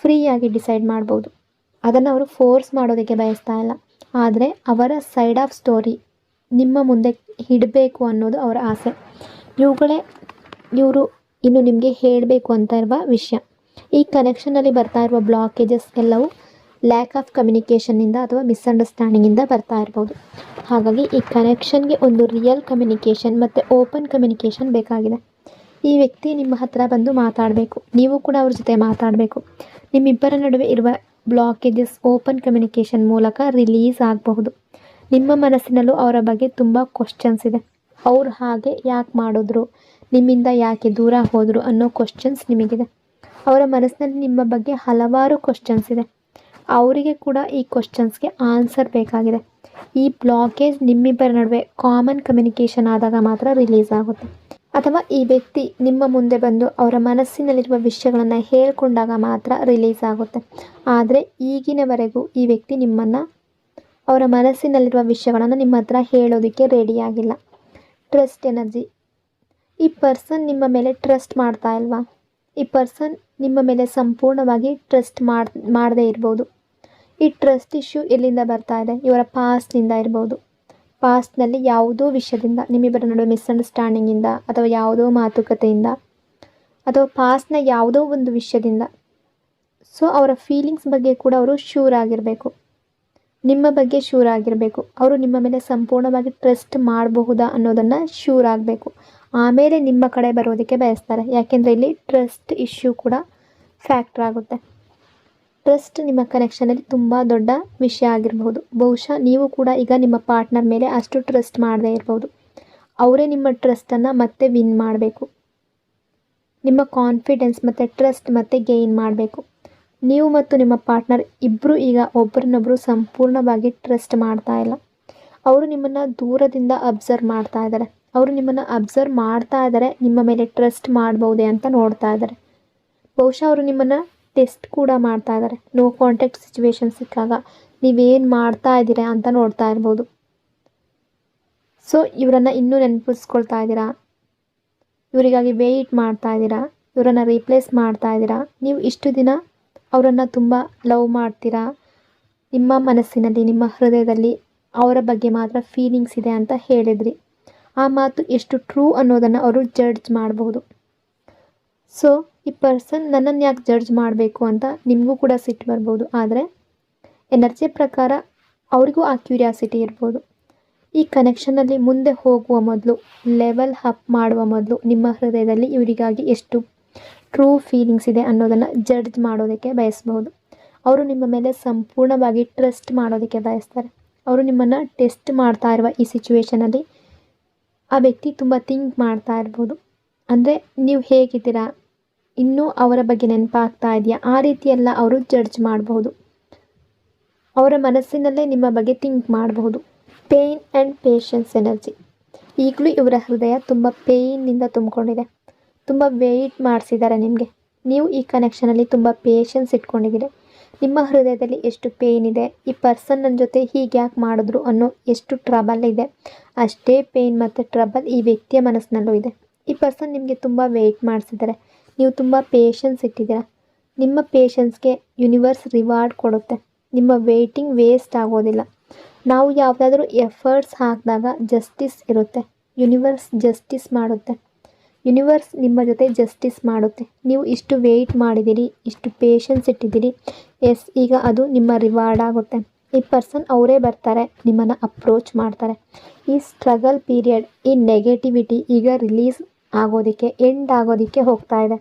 ಫ್ರೀಯಾಗಿ ಡಿಸೈಡ್ ಮಾಡ್ಬೋದು. ಅದನ್ನು ಅವರು ಫೋರ್ಸ್ ಮಾಡೋದಕ್ಕೆ ಬಯಸ್ತಾ ಇಲ್ಲ. ಆದರೆ ಅವರ ಸೈಡ್ ಆಫ್ ಸ್ಟೋರಿ ನಿಮ್ಮ ಮುಂದೆ ಇಡಬೇಕು ಅನ್ನೋದು ಅವರ ಆಸೆ. ಇವರು ಇನ್ನು ನಿಮಗೆ ಹೇಳಬೇಕು ಅಂತ ಇರುವ ವಿಷಯ. ಈ ಕನೆಕ್ಷನಲ್ಲಿ ಬರ್ತಾ ಇರುವ ಬ್ಲಾಕೇಜಸ್ ಎಲ್ಲವೂ ಲ್ಯಾಕ್ ಆಫ್ ಕಮ್ಯುನಿಕೇಷನ್ನಿಂದ ಅಥವಾ ಮಿಸ್ಅಂಡರ್ಸ್ಟ್ಯಾಂಡಿಂಗಿಂದ ಬರ್ತಾ ಇರ್ಬೋದು. ಹಾಗಾಗಿ ಈ ಕನೆಕ್ಷನ್ಗೆ ಒಂದು ರಿಯಲ್ ಕಮ್ಯುನಿಕೇಷನ್ ಮತ್ತು ಓಪನ್ ಕಮ್ಯುನಿಕೇಷನ್ ಬೇಕಾಗಿದೆ. ಈ ವ್ಯಕ್ತಿ ನಿಮ್ಮ ಹತ್ರ ಬಂದು ಮಾತಾಡಬೇಕು, ನೀವು ಕೂಡ ಅವ್ರ ಜೊತೆ ಮಾತಾಡಬೇಕು. ನಿಮ್ಮಿಬ್ಬರ ನಡುವೆ ಇರುವ ಬ್ಲಾಕೇಜಸ್ ಓಪನ್ ಕಮ್ಯುನಿಕೇಷನ್ ಮೂಲಕ ರಿಲೀಸ್ ಆಗಬಹುದು. ನಿಮ್ಮ ಮನಸ್ಸಿನಲ್ಲೂ ಅವರ ಬಗ್ಗೆ ತುಂಬ ಕ್ವಶನ್ಸ್ ಇದೆ. ಅವ್ರು ಹಾಗೆ ಯಾಕೆ ಮಾಡಿದ್ರು, ನಿಮ್ಮಿಂದ ಯಾಕೆ ದೂರ ಹೋದರು ಅನ್ನೋ ಕ್ವಶನ್ಸ್ ನಿಮಗಿದೆ. ಅವರ ಮನಸ್ಸಿನಲ್ಲಿ ನಿಮ್ಮ ಬಗ್ಗೆ ಹಲವಾರು ಕ್ವಶನ್ಸ್ ಇದೆ. ಅವರಿಗೆ ಕೂಡ ಈ ಕ್ವಶನ್ಸ್ಗೆ ಆನ್ಸರ್ ಬೇಕಾಗಿದೆ. ಈ ಬ್ಲಾಕೇಜ್ ನಿಮ್ಮಿಬ್ಬರ ನಡುವೆ ಕಾಮನ್ ಕಮ್ಯುನಿಕೇಷನ್ ಆದಾಗ ಮಾತ್ರ ರಿಲೀಸ್ ಆಗುತ್ತೆ. ಅಥವಾ ಈ ವ್ಯಕ್ತಿ ನಿಮ್ಮ ಮುಂದೆ ಬಂದು ಅವರ ಮನಸ್ಸಿನಲ್ಲಿರುವ ವಿಷಯಗಳನ್ನು ಹೇಳ್ಕೊಂಡಾಗ ಮಾತ್ರ ರಿಲೀಸ್ ಆಗುತ್ತೆ. ಆದರೆ ಈಗಿನವರೆಗೂ ಈ ವ್ಯಕ್ತಿ ನಿಮ್ಮನ್ನು ಅವರ ಮನಸ್ಸಿನಲ್ಲಿರುವ ವಿಷಯಗಳನ್ನು ನಿಮ್ಮ ಹತ್ರ ಹೇಳೋದಕ್ಕೆ ರೆಡಿಯಾಗಿಲ್ಲ. Trust energy. ಈ ಪರ್ಸನ್ ನಿಮ್ಮ ಮೇಲೆ ಟ್ರಸ್ಟ್ ಮಾಡ್ತಾ ಇಲ್ವಾ? ಈ ಪರ್ಸನ್ ನಿಮ್ಮ ಮೇಲೆ ಸಂಪೂರ್ಣವಾಗಿ ಟ್ರಸ್ಟ್ ಮಾಡದೇ ಇರ್ಬೋದು. ಈ ಟ್ರಸ್ಟ್ ಇಶ್ಯೂ ಎಲ್ಲಿಂದ ಬರ್ತಾ ಇದೆ? ಇವರ ಪಾಸ್ಟ್ನಿಂದ ಇರ್ಬೋದು. ಪಾಸ್ಟ್ನಲ್ಲಿ ಯಾವುದೋ ವಿಷಯದಿಂದ, ನಿಮ್ಮಿಬ್ಬರ ನಡುವೆ ಮಿಸ್ಅಂಡರ್ಸ್ಟ್ಯಾಂಡಿಂಗಿಂದ, ಅಥವಾ ಯಾವುದೋ ಮಾತುಕತೆಯಿಂದ, ಅಥವಾ ಪಾಸ್ಟ್ನ ಯಾವುದೋ ಒಂದು ವಿಷಯದಿಂದ. ಸೊ ಅವರ ಫೀಲಿಂಗ್ಸ್ ಬಗ್ಗೆ ಕೂಡ ಅವರು ಶ್ಯೂರ್ ಆಗಿರಬೇಕು, ನಿಮ್ಮ ಬಗ್ಗೆ ಶ್ಯೂರ್ ಆಗಿರಬೇಕು. ಅವರು ನಿಮ್ಮ ಮೇಲೆ ಸಂಪೂರ್ಣವಾಗಿ ಟ್ರಸ್ಟ್ ಮಾಡಬಹುದಾ ಅನ್ನೋದನ್ನು ಶ್ಯೂರ್ ಆಗಬೇಕು. ಆಮೇಲೆ ನಿಮ್ಮ ಕಡೆ ಬರೋದಕ್ಕೆ ಬಯಸ್ತಾರೆ. ಯಾಕೆಂದರೆ ಇಲ್ಲಿ ಟ್ರಸ್ಟ್ ಇಶ್ಯೂ ಕೂಡ ಫ್ಯಾಕ್ಟರ್ ಆಗುತ್ತೆ. ಟ್ರಸ್ಟ್ ನಿಮ್ಮ ಕನೆಕ್ಷನಲ್ಲಿ ತುಂಬ ದೊಡ್ಡ ವಿಷಯ ಆಗಿರಬಹುದು. ಬಹುಶಃ ನೀವು ಕೂಡ ಈಗ ನಿಮ್ಮ ಪಾರ್ಟ್ನರ್ ಮೇಲೆ ಅಷ್ಟು ಟ್ರಸ್ಟ್ ಮಾಡದೇ ಇರ್ಬೋದು. ಅವರೇ ನಿಮ್ಮ ಟ್ರಸ್ಟನ್ನು ಮತ್ತೆ ವಿನ್ ಮಾಡಬೇಕು. ನಿಮ್ಮ ಕಾನ್ಫಿಡೆನ್ಸ್ ಮತ್ತು ಟ್ರಸ್ಟ್ ಮತ್ತೆ ಗೇನ್ ಮಾಡಬೇಕು. ನೀವು ಮತ್ತು ನಿಮ್ಮ ಪಾರ್ಟ್ನರ್ ಇಬ್ಬರು ಈಗ ಒಬ್ಬರನ್ನೊಬ್ಬರು ಸಂಪೂರ್ಣವಾಗಿ ಟ್ರಸ್ಟ್ ಮಾಡ್ತಾ ಇಲ್ಲ. ಅವರು ನಿಮ್ಮನ್ನು ದೂರದಿಂದ ಅಬ್ಸರ್ವ್ ಮಾಡ್ತಾ ಇದ್ದಾರೆ. ಅವರು ನಿಮ್ಮನ್ನು ಅಬ್ಸರ್ವ್ ಮಾಡ್ತಾ ಇದ್ದಾರೆ, ನಿಮ್ಮ ಮೇಲೆ ಟ್ರಸ್ಟ್ ಮಾಡ್ಬೋದೇ ಅಂತ ನೋಡ್ತಾ ಇದ್ದಾರೆ. ಬಹುಶಃ ಅವರು ನಿಮ್ಮನ್ನು ಟೆಸ್ಟ್ ಕೂಡ ಮಾಡ್ತಾ ಇದ್ದಾರೆ. ನೋ ಕಾಂಟ್ಯಾಕ್ಟ್ ಸಿಚುವೇಶನ್ ಸಿಕ್ಕಾಗ ನೀವೇನು ಮಾಡ್ತಾ ಇದ್ದೀರಾ ಅಂತ ನೋಡ್ತಾ ಇರ್ಬೋದು. ಸೊ ಇವರನ್ನು ಇನ್ನೂ ನೆನಪಿಸ್ಕೊಳ್ತಾ ಇದ್ದೀರಾ, ಇವರಿಗಾಗಿ ವೆಯ್ಟ್ ಮಾಡ್ತಾ ಇದ್ದೀರಾ, ಇವರನ್ನು ರೀಪ್ಲೇಸ್ ಮಾಡ್ತಾ ಇದ್ದೀರಾ. ನೀವು ಇಷ್ಟು ದಿನ ಅವರನ್ನು ತುಂಬ ಲವ್ ಮಾಡ್ತೀರಾ. ನಿಮ್ಮ ಮನಸ್ಸಿನಲ್ಲಿ, ನಿಮ್ಮ ಹೃದಯದಲ್ಲಿ ಅವರ ಬಗ್ಗೆ ಮಾತ್ರ ಫೀಲಿಂಗ್ಸ್ ಇದೆ ಅಂತ ಹೇಳಿದ್ರಿ. ಆ ಮಾತು ಎಷ್ಟು ಟ್ರೂ ಅನ್ನೋದನ್ನು ಅವರು ಜಡ್ಜ್ ಮಾಡಬಹುದು. ಸೊ ಈ ಪರ್ಸನ್ ನನ್ನನ್ನು ಯಾಕೆ ಜಡ್ಜ್ ಮಾಡಬೇಕು ಅಂತ ನಿಮಗೂ ಕೂಡ ಸಿಟ್ಟು ಬರ್ಬೋದು. ಆದರೆ ಎನರ್ಜಿ ಪ್ರಕಾರ ಅವರಿಗೂ ಆ ಕ್ಯೂರಿಯಾಸಿಟಿ ಇರ್ಬೋದು. ಈ ಕನೆಕ್ಷನಲ್ಲಿ ಮುಂದೆ ಹೋಗುವ ಮೊದಲು, ಲೆವೆಲ್ ಅಪ್ ಮಾಡುವ ಮೊದಲು ನಿಮ್ಮ ಹೃದಯದಲ್ಲಿ ಇವರಿಗಾಗಿ ಎಷ್ಟು ಟ್ರೂ ಫೀಲಿಂಗ್ಸ್ ಇದೆ ಅನ್ನೋದನ್ನು ಜಡ್ಜ್ ಮಾಡೋದಕ್ಕೆ ಬಯಸಬಹುದು. ಅವರು ನಿಮ್ಮ ಮೇಲೆ ಸಂಪೂರ್ಣವಾಗಿ ಟ್ರಸ್ಟ್ ಮಾಡೋದಕ್ಕೆ ಬಯಸ್ತಾರೆ. ಅವರು ನಿಮ್ಮನ್ನು ಟೆಸ್ಟ್ ಮಾಡ್ತಾ ಇರುವ ಈ ಸಿಚುವೇಷನಲ್ಲಿ ಆ ವ್ಯಕ್ತಿ ತುಂಬ ಥಿಂಕ್ ಮಾಡ್ತಾ ಇರ್ಬೋದು. ಅಂದರೆ ನೀವು ಹೇಗಿದ್ದೀರಾ, ಇನ್ನೂ ಅವರ ಬಗ್ಗೆ ನೆನಪಾಗ್ತಾ ಇದೆಯಾ, ಆ ರೀತಿ ಎಲ್ಲ ಅವರು ಜಡ್ಜ್ ಮಾಡಬಹುದು. ಅವರ ಮನಸ್ಸಿನಲ್ಲೇ ನಿಮ್ಮ ಬಗ್ಗೆ ಥಿಂಕ್ ಮಾಡಬಹುದು. Pain and patience energy. ಈಗಲೂ ಇವರ ಹೃದಯ ತುಂಬ ಪೇಯ್ನಿಂದ ತುಂಬಿಕೊಂಡಿದೆ. ತುಂಬ ವೆಯ್ಟ್ ಮಾಡಿಸಿದ್ದಾರೆ ನಿಮಗೆ. ನೀವು ಈ ಕನೆಕ್ಷನಲ್ಲಿ ತುಂಬ ಪೇಷನ್ಸ್ ಇಟ್ಕೊಂಡಿದ್ದೀರಿ. ನಿಮ್ಮ ಹೃದಯದಲ್ಲಿ ಎಷ್ಟು ಪೇಯ್ನ್ ಇದೆ, ಈ ಪರ್ಸನ್ ನನ್ನ ಜೊತೆ ಹೀಗೆ ಯಾಕೆ ಮಾಡಿದ್ರು ಅನ್ನೋ ಎಷ್ಟು ಟ್ರಬಲ್ ಇದೆ, ಅಷ್ಟೇ ಪೇಯ್ನ್ ಮತ್ತು ಟ್ರಬಲ್ ಈ ವ್ಯಕ್ತಿಯ ಮನಸ್ಸಿನಲ್ಲೂ ಇದೆ. ಈ ಪರ್ಸನ್ ನಿಮಗೆ ತುಂಬ ವೆಯ್ಟ್ ಮಾಡಿಸಿದ್ದಾರೆ. ನೀವು ತುಂಬ ಪೇಷನ್ಸ್ ಇಟ್ಟಿದ್ದೀರಾ. ನಿಮ್ಮ ಪೇಷನ್ಸ್ಗೆ ಯೂನಿವರ್ಸ್ ರಿವಾರ್ಡ್ ಕೊಡುತ್ತೆ. ನಿಮ್ಮ ವೇಟಿಂಗ್ ವೇಸ್ಟ್ ಆಗೋದಿಲ್ಲ. ನಾವು ಯಾವುದಾದ್ರೂ ಎಫರ್ಟ್ಸ್ ಹಾಕಿದಾಗ ಜಸ್ಟಿಸ್ ಇರುತ್ತೆ. ಯೂನಿವರ್ಸ್ ಜಸ್ಟಿಸ್ ಮಾಡುತ್ತೆ. ಯೂನಿವರ್ಸ್ ನಿಮ್ಮ ಜೊತೆ ಜಸ್ಟಿಸ್ ಮಾಡುತ್ತೆ. ನೀವು ಇಷ್ಟು ವೆಯ್ಟ್ ಮಾಡಿದ್ದೀರಿ, ಇಷ್ಟು ಪೇಷನ್ಸ್ ಇಟ್ಟಿದ್ದೀರಿ. ಎಸ್, ಈಗ ಅದು ನಿಮ್ಮ ರಿವಾರ್ಡ್ ಆಗುತ್ತೆ. ಈ ಪರ್ಸನ್ ಅವರೇ ಬರ್ತಾರೆ, ನಿಮ್ಮನ್ನು ಅಪ್ರೋಚ್ ಮಾಡ್ತಾರೆ. ಈ ಸ್ಟ್ರಗಲ್ ಪೀರಿಯಡ್, ಈ ನೆಗೆಟಿವಿಟಿ ಈಗ ರಿಲೀಸ್ ಆಗೋದಕ್ಕೆ, ಎಂಡ್ ಆಗೋದಕ್ಕೆ ಹೋಗ್ತಾ ಇದೆ.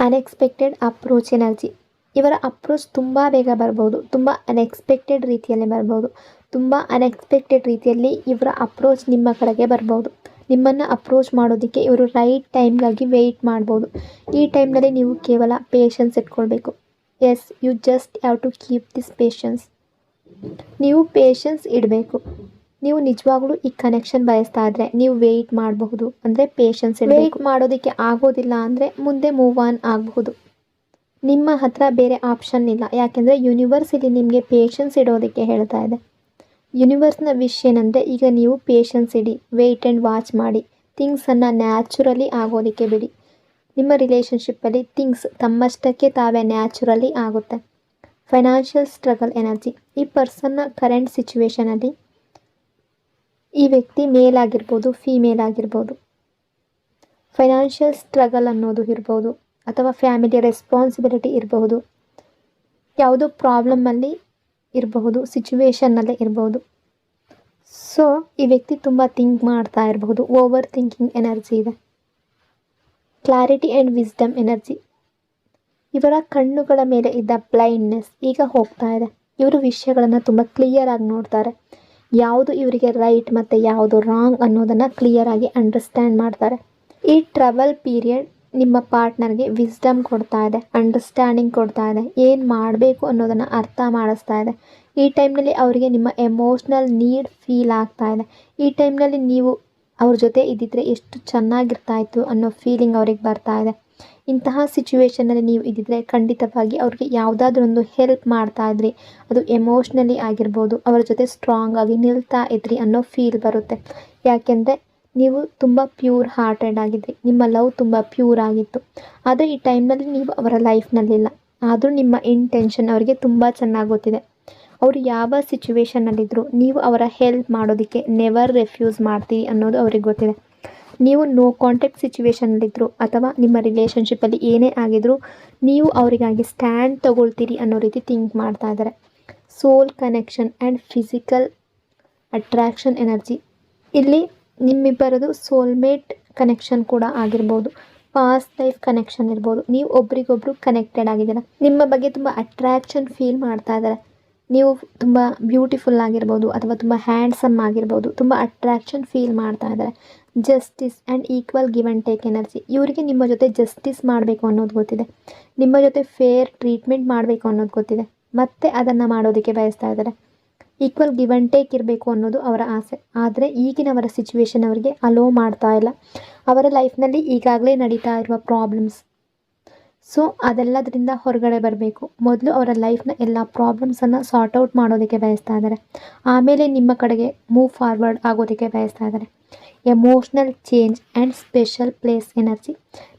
Unexpected approach energy. ಇವರ ಅಪ್ರೋಚ್ ತುಂಬ ಬೇಗ ಬರ್ಬೋದು. ತುಂಬ ಅನ್ಎಕ್ಸ್ಪೆಕ್ಟೆಡ್ ರೀತಿಯಲ್ಲಿ ಬರ್ಬೋದು. ತುಂಬ ಅನ್ಎಕ್ಸ್ಪೆಕ್ಟೆಡ್ ರೀತಿಯಲ್ಲಿ ಇವರ ಅಪ್ರೋಚ್ ನಿಮ್ಮ ಕಡೆಗೆ ಬರ್ಬೋದು. ನಿಮ್ಮನ್ನು ಅಪ್ರೋಚ್ ಮಾಡೋದಕ್ಕೆ ಇವರು ರೈಟ್ ಟೈಮ್ಗಾಗಿ ವೆಯ್ಟ್ ಮಾಡ್ಬೋದು. ಈ ಟೈಮ್ನಲ್ಲಿ ನೀವು ಕೇವಲ ಪೇಷನ್ಸ್ ಇಟ್ಕೊಳ್ಬೇಕು. Yes, you just have to keep this patience. ನೀವು ಪೇಷನ್ಸ್ ಇಡಬೇಕು. ನೀವು ನಿಜವಾಗ್ಲೂ ಈ ಕನೆಕ್ಷನ್ ಬಯಸ್ತಾ ಇದ್ದರೆ ನೀವು ವೆಯ್ಟ್ ಮಾಡಬಹುದು. ಅಂದರೆ ಪೇಷನ್ಸ್ ವೆಯ್ಟ್ ಮಾಡೋದಕ್ಕೆ ಆಗೋದಿಲ್ಲ ಅಂದರೆ ಮುಂದೆ ಮೂವ್ ಆನ್ ಆಗಬಹುದು. ನಿಮ್ಮ ಹತ್ರ ಬೇರೆ ಆಪ್ಷನ್ ಇಲ್ಲ. ಯಾಕೆಂದರೆ ಯೂನಿವರ್ಸ್ ಇಲ್ಲಿ ನಿಮಗೆ ಪೇಷನ್ಸ್ ಇಡೋದಕ್ಕೆ ಹೇಳ್ತಾ ಇದೆ. ಯೂನಿವರ್ಸ್ನ ವಿಷ್ ಏನಂದರೆ, ಈಗ ನೀವು ಪೇಷನ್ಸ್ ಇಡಿ, ವೆಯ್ಟ್ ಆ್ಯಂಡ್ ವಾಚ್ ಮಾಡಿ. ಥಿಂಗ್ಸನ್ನು ನ್ಯಾಚುರಲಿ ಆಗೋದಕ್ಕೆ ಬಿಡಿ. ನಿಮ್ಮ ರಿಲೇಷನ್ಶಿಪ್ಪಲ್ಲಿ ಥಿಂಗ್ಸ್ ತಮ್ಮಷ್ಟಕ್ಕೆ ತಾವೇ ನ್ಯಾಚುರಲಿ ಆಗುತ್ತೆ. Financial struggle energy. ಈ ಪರ್ಸನ್ನ ಕರೆಂಟ್ ಸಿಚುವೇಷನಲ್ಲಿ ಈ ವ್ಯಕ್ತಿ ಮೇಲ್ ಆಗಿರ್ಬೋದು, ಫೀಮೇಲ್ ಆಗಿರ್ಬೋದು. ಫೈನಾನ್ಷಿಯಲ್ ಸ್ಟ್ರಗಲ್ ಅನ್ನೋದು ಇರ್ಬೋದು, ಅಥವಾ ಫ್ಯಾಮಿಲಿ ರೆಸ್ಪಾನ್ಸಿಬಿಲಿಟಿ ಇರಬಹುದು, ಯಾವುದೋ ಪ್ರಾಬ್ಲಮ್ಮಲ್ಲಿ ಇರಬಹುದು, ಸಿಚುವೇಷನ್ನಲ್ಲೇ ಇರಬಹುದು. ಸೊ ಈ ವ್ಯಕ್ತಿ ತುಂಬ ಥಿಂಕ್ ಮಾಡ್ತಾ ಇರಬಹುದು. ಓವರ್ ಥಿಂಕಿಂಗ್ ಎನರ್ಜಿ ಇದೆ. Clarity and wisdom energy. ಇವರ ಕಣ್ಣುಗಳ ಮೇಲೆ ಇದ್ದ ಬ್ಲೈಂಡ್ನೆಸ್ ಈಗ ಹೋಗ್ತಾ ಇದೆ. ಇವರು ವಿಷಯಗಳನ್ನು ತುಂಬ ಕ್ಲಿಯರಾಗಿ ನೋಡ್ತಾರೆ. ಯಾವುದು ಇವರಿಗೆ ರೈಟ್ ಮತ್ತು ಯಾವುದು ರಾಂಗ್ ಅನ್ನೋದನ್ನು ಕ್ಲಿಯರಾಗಿ ಅಂಡರ್ಸ್ಟ್ಯಾಂಡ್ ಮಾಡ್ತಾರೆ. ಈ ಟ್ರಬಲ್ ಪೀರಿಯಡ್ ನಿಮ್ಮ ಪಾರ್ಟ್ನರ್ಗೆ ವಿಸ್ಡಮ್ ಕೊಡ್ತಾ ಇದೆ, ಅಂಡರ್ಸ್ಟ್ಯಾಂಡಿಂಗ್ ಕೊಡ್ತಾ ಇದೆ, ಏನು ಮಾಡಬೇಕು ಅನ್ನೋದನ್ನು ಅರ್ಥ ಮಾಡಿಸ್ತಾ ಇದೆ. ಈ ಟೈಮ್ನಲ್ಲಿ ಅವರಿಗೆ ನಿಮ್ಮ ಎಮೋಷ್ನಲ್ ನೀಡ್ ಫೀಲ್ ಆಗ್ತಾ ಇದೆ. ಈ ಟೈಮ್ನಲ್ಲಿ ನೀವು ಅವ್ರ ಜೊತೆ ಇದ್ದಿದ್ರೆ ಎಷ್ಟು ಚೆನ್ನಾಗಿರ್ತಾಯಿತ್ತು ಅನ್ನೋ ಫೀಲಿಂಗ್ ಅವ್ರಿಗೆ ಬರ್ತಾ ಇದೆ. ಇಂತಹ ಸಿಚುವೇಷನ್ನಲ್ಲಿ ನೀವು ಇದ್ದಿದ್ರೆ ಖಂಡಿತವಾಗಿ ಅವ್ರಿಗೆ ಯಾವುದಾದ್ರೂ ಒಂದು ಹೆಲ್ಪ್ ಮಾಡ್ತಾ ಇದ್ರಿ, ಅದು ಎಮೋಷ್ನಲಿ ಆಗಿರ್ಬೋದು, ಅವರ ಜೊತೆ ಸ್ಟ್ರಾಂಗ್ ಆಗಿ ನಿಲ್ತಾ ಇದ್ರಿ ಅನ್ನೋ ಫೀಲ್ ಬರುತ್ತೆ. ಯಾಕೆಂದರೆ ನೀವು ತುಂಬ ಪ್ಯೂರ್ ಹಾರ್ಟೆಡ್ ಆಗಿದ್ರಿ. ನಿಮ್ಮ ಲವ್ ತುಂಬ ಪ್ಯೂರ್ ಆಗಿತ್ತು. ಆದರೆ ಈ ಟೈಮ್ನಲ್ಲಿ ನೀವು ಅವರ ಲೈಫ್ನಲ್ಲಿಲ್ಲ. ಆದರೂ ನಿಮ್ಮ ಇಂಟೆನ್ಷನ್ ಅವರಿಗೆ ತುಂಬ ಚೆನ್ನಾಗಿ ಗೊತ್ತಿದೆ. ಅವರು ಯಾವ ಸಿಚುವೇಷನ್ನಲ್ಲಿದ್ದರು ನೀವು ಅವರ ಹೆಲ್ಪ್ ಮಾಡೋದಕ್ಕೆ ನೆವರ್ ರೆಫ್ಯೂಸ್ ಮಾಡ್ತೀರಿ ಅನ್ನೋದು ಅವ್ರಿಗೆ ಗೊತ್ತಿದೆ. ನೀವು ನೋ ಕಾಂಟ್ಯಾಕ್ಟ್ ಸಿಚುವೇಷನ್ನಲ್ಲಿದ್ದರು ಅಥವಾ ನಿಮ್ಮ ರಿಲೇಷನ್ಶಿಪ್ಪಲ್ಲಿ ಏನೇ ಆಗಿದ್ರೂ ನೀವು ಅವರಿಗಾಗಿ ಸ್ಟ್ಯಾಂಡ್ ತಗೊಳ್ತೀರಿ ಅನ್ನೋ ರೀತಿ ಥಿಂಕ್ ಮಾಡ್ತಾ ಇದ್ದಾರೆ. Soul connection and physical attraction energy. ಇಲ್ಲಿ ನಿಮ್ಮಿಬ್ಬರದು ಸೋಲ್ಮೇಟ್ ಕನೆಕ್ಷನ್ ಕೂಡ ಆಗಿರ್ಬೋದು, ಪಾಸ್ಟ್ ಲೈಫ್ ಕನೆಕ್ಷನ್ ಇರ್ಬೋದು. ನೀವು ಒಬ್ರಿಗೊಬ್ರು ಕನೆಕ್ಟೆಡ್ ಆಗಿದ್ದೀರ. ನಿಮ್ಮ ಬಗ್ಗೆ ತುಂಬ ಅಟ್ರಾಕ್ಷನ್ ಫೀಲ್ ಮಾಡ್ತಾ ಇದ್ದಾರೆ. ನೀವು ತುಂಬ ಬ್ಯೂಟಿಫುಲ್ ಆಗಿರ್ಬೋದು ಅಥವಾ ತುಂಬ ಹ್ಯಾಂಡ್ಸಮ್ ಆಗಿರ್ಬೋದು, ತುಂಬ ಅಟ್ರಾಕ್ಷನ್ ಫೀಲ್ ಮಾಡ್ತಾ ಇದ್ದಾರೆ. Justice and equal give and take energy. ಇವರಿಗೆ ನಿಮ್ಮ ಜೊತೆ ಜಸ್ಟಿಸ್ ಮಾಡಬೇಕು ಅನ್ನೋದು ಗೊತ್ತಿದೆ. ನಿಮ್ಮ ಜೊತೆ ಫೇರ್ ಟ್ರೀಟ್ಮೆಂಟ್ ಮಾಡಬೇಕು ಅನ್ನೋದು ಗೊತ್ತಿದೆ. ಮತ್ತೆ ಅದನ್ನು ಮಾಡೋದಕ್ಕೆ ಬಯಸ್ತಾ ಇದ್ದಾರೆ. ಈಕ್ವಲ್ ಗಿವ್ ಆ್ಯಂಡ್ ಟೇಕ್ ಇರಬೇಕು ಅನ್ನೋದು ಅವರ ಆಸೆ. ಆದರೆ ಈಗಿನವರ ಸಿಚುವೇಶನ್ ಅವರಿಗೆ ಅಲೋ ಮಾಡ್ತಾ ಇಲ್ಲ. ಅವರ ಲೈಫ್ನಲ್ಲಿ ಈಗಾಗಲೇ ನಡೀತಾ ಇರುವ ಪ್ರಾಬ್ಲಮ್ಸ್, ಸೊ ಅದೆಲ್ಲದರಿಂದ ಹೊರಗಡೆ ಬರಬೇಕು. ಮೊದಲು ಅವರ ಲೈಫ್ನ ಎಲ್ಲ ಪ್ರಾಬ್ಲಮ್ಸನ್ನು ಸಾರ್ಟ್ ಔಟ್ ಮಾಡೋದಕ್ಕೆ ಬಯಸ್ತಾ ಇದ್ದಾರೆ. ಆಮೇಲೆ ನಿಮ್ಮ ಕಡೆಗೆ ಮೂವ್ ಫಾರ್ವರ್ಡ್ ಆಗೋದಕ್ಕೆ ಬಯಸ್ತಾ ಇದ್ದಾರೆ. Emotional change and special place energy.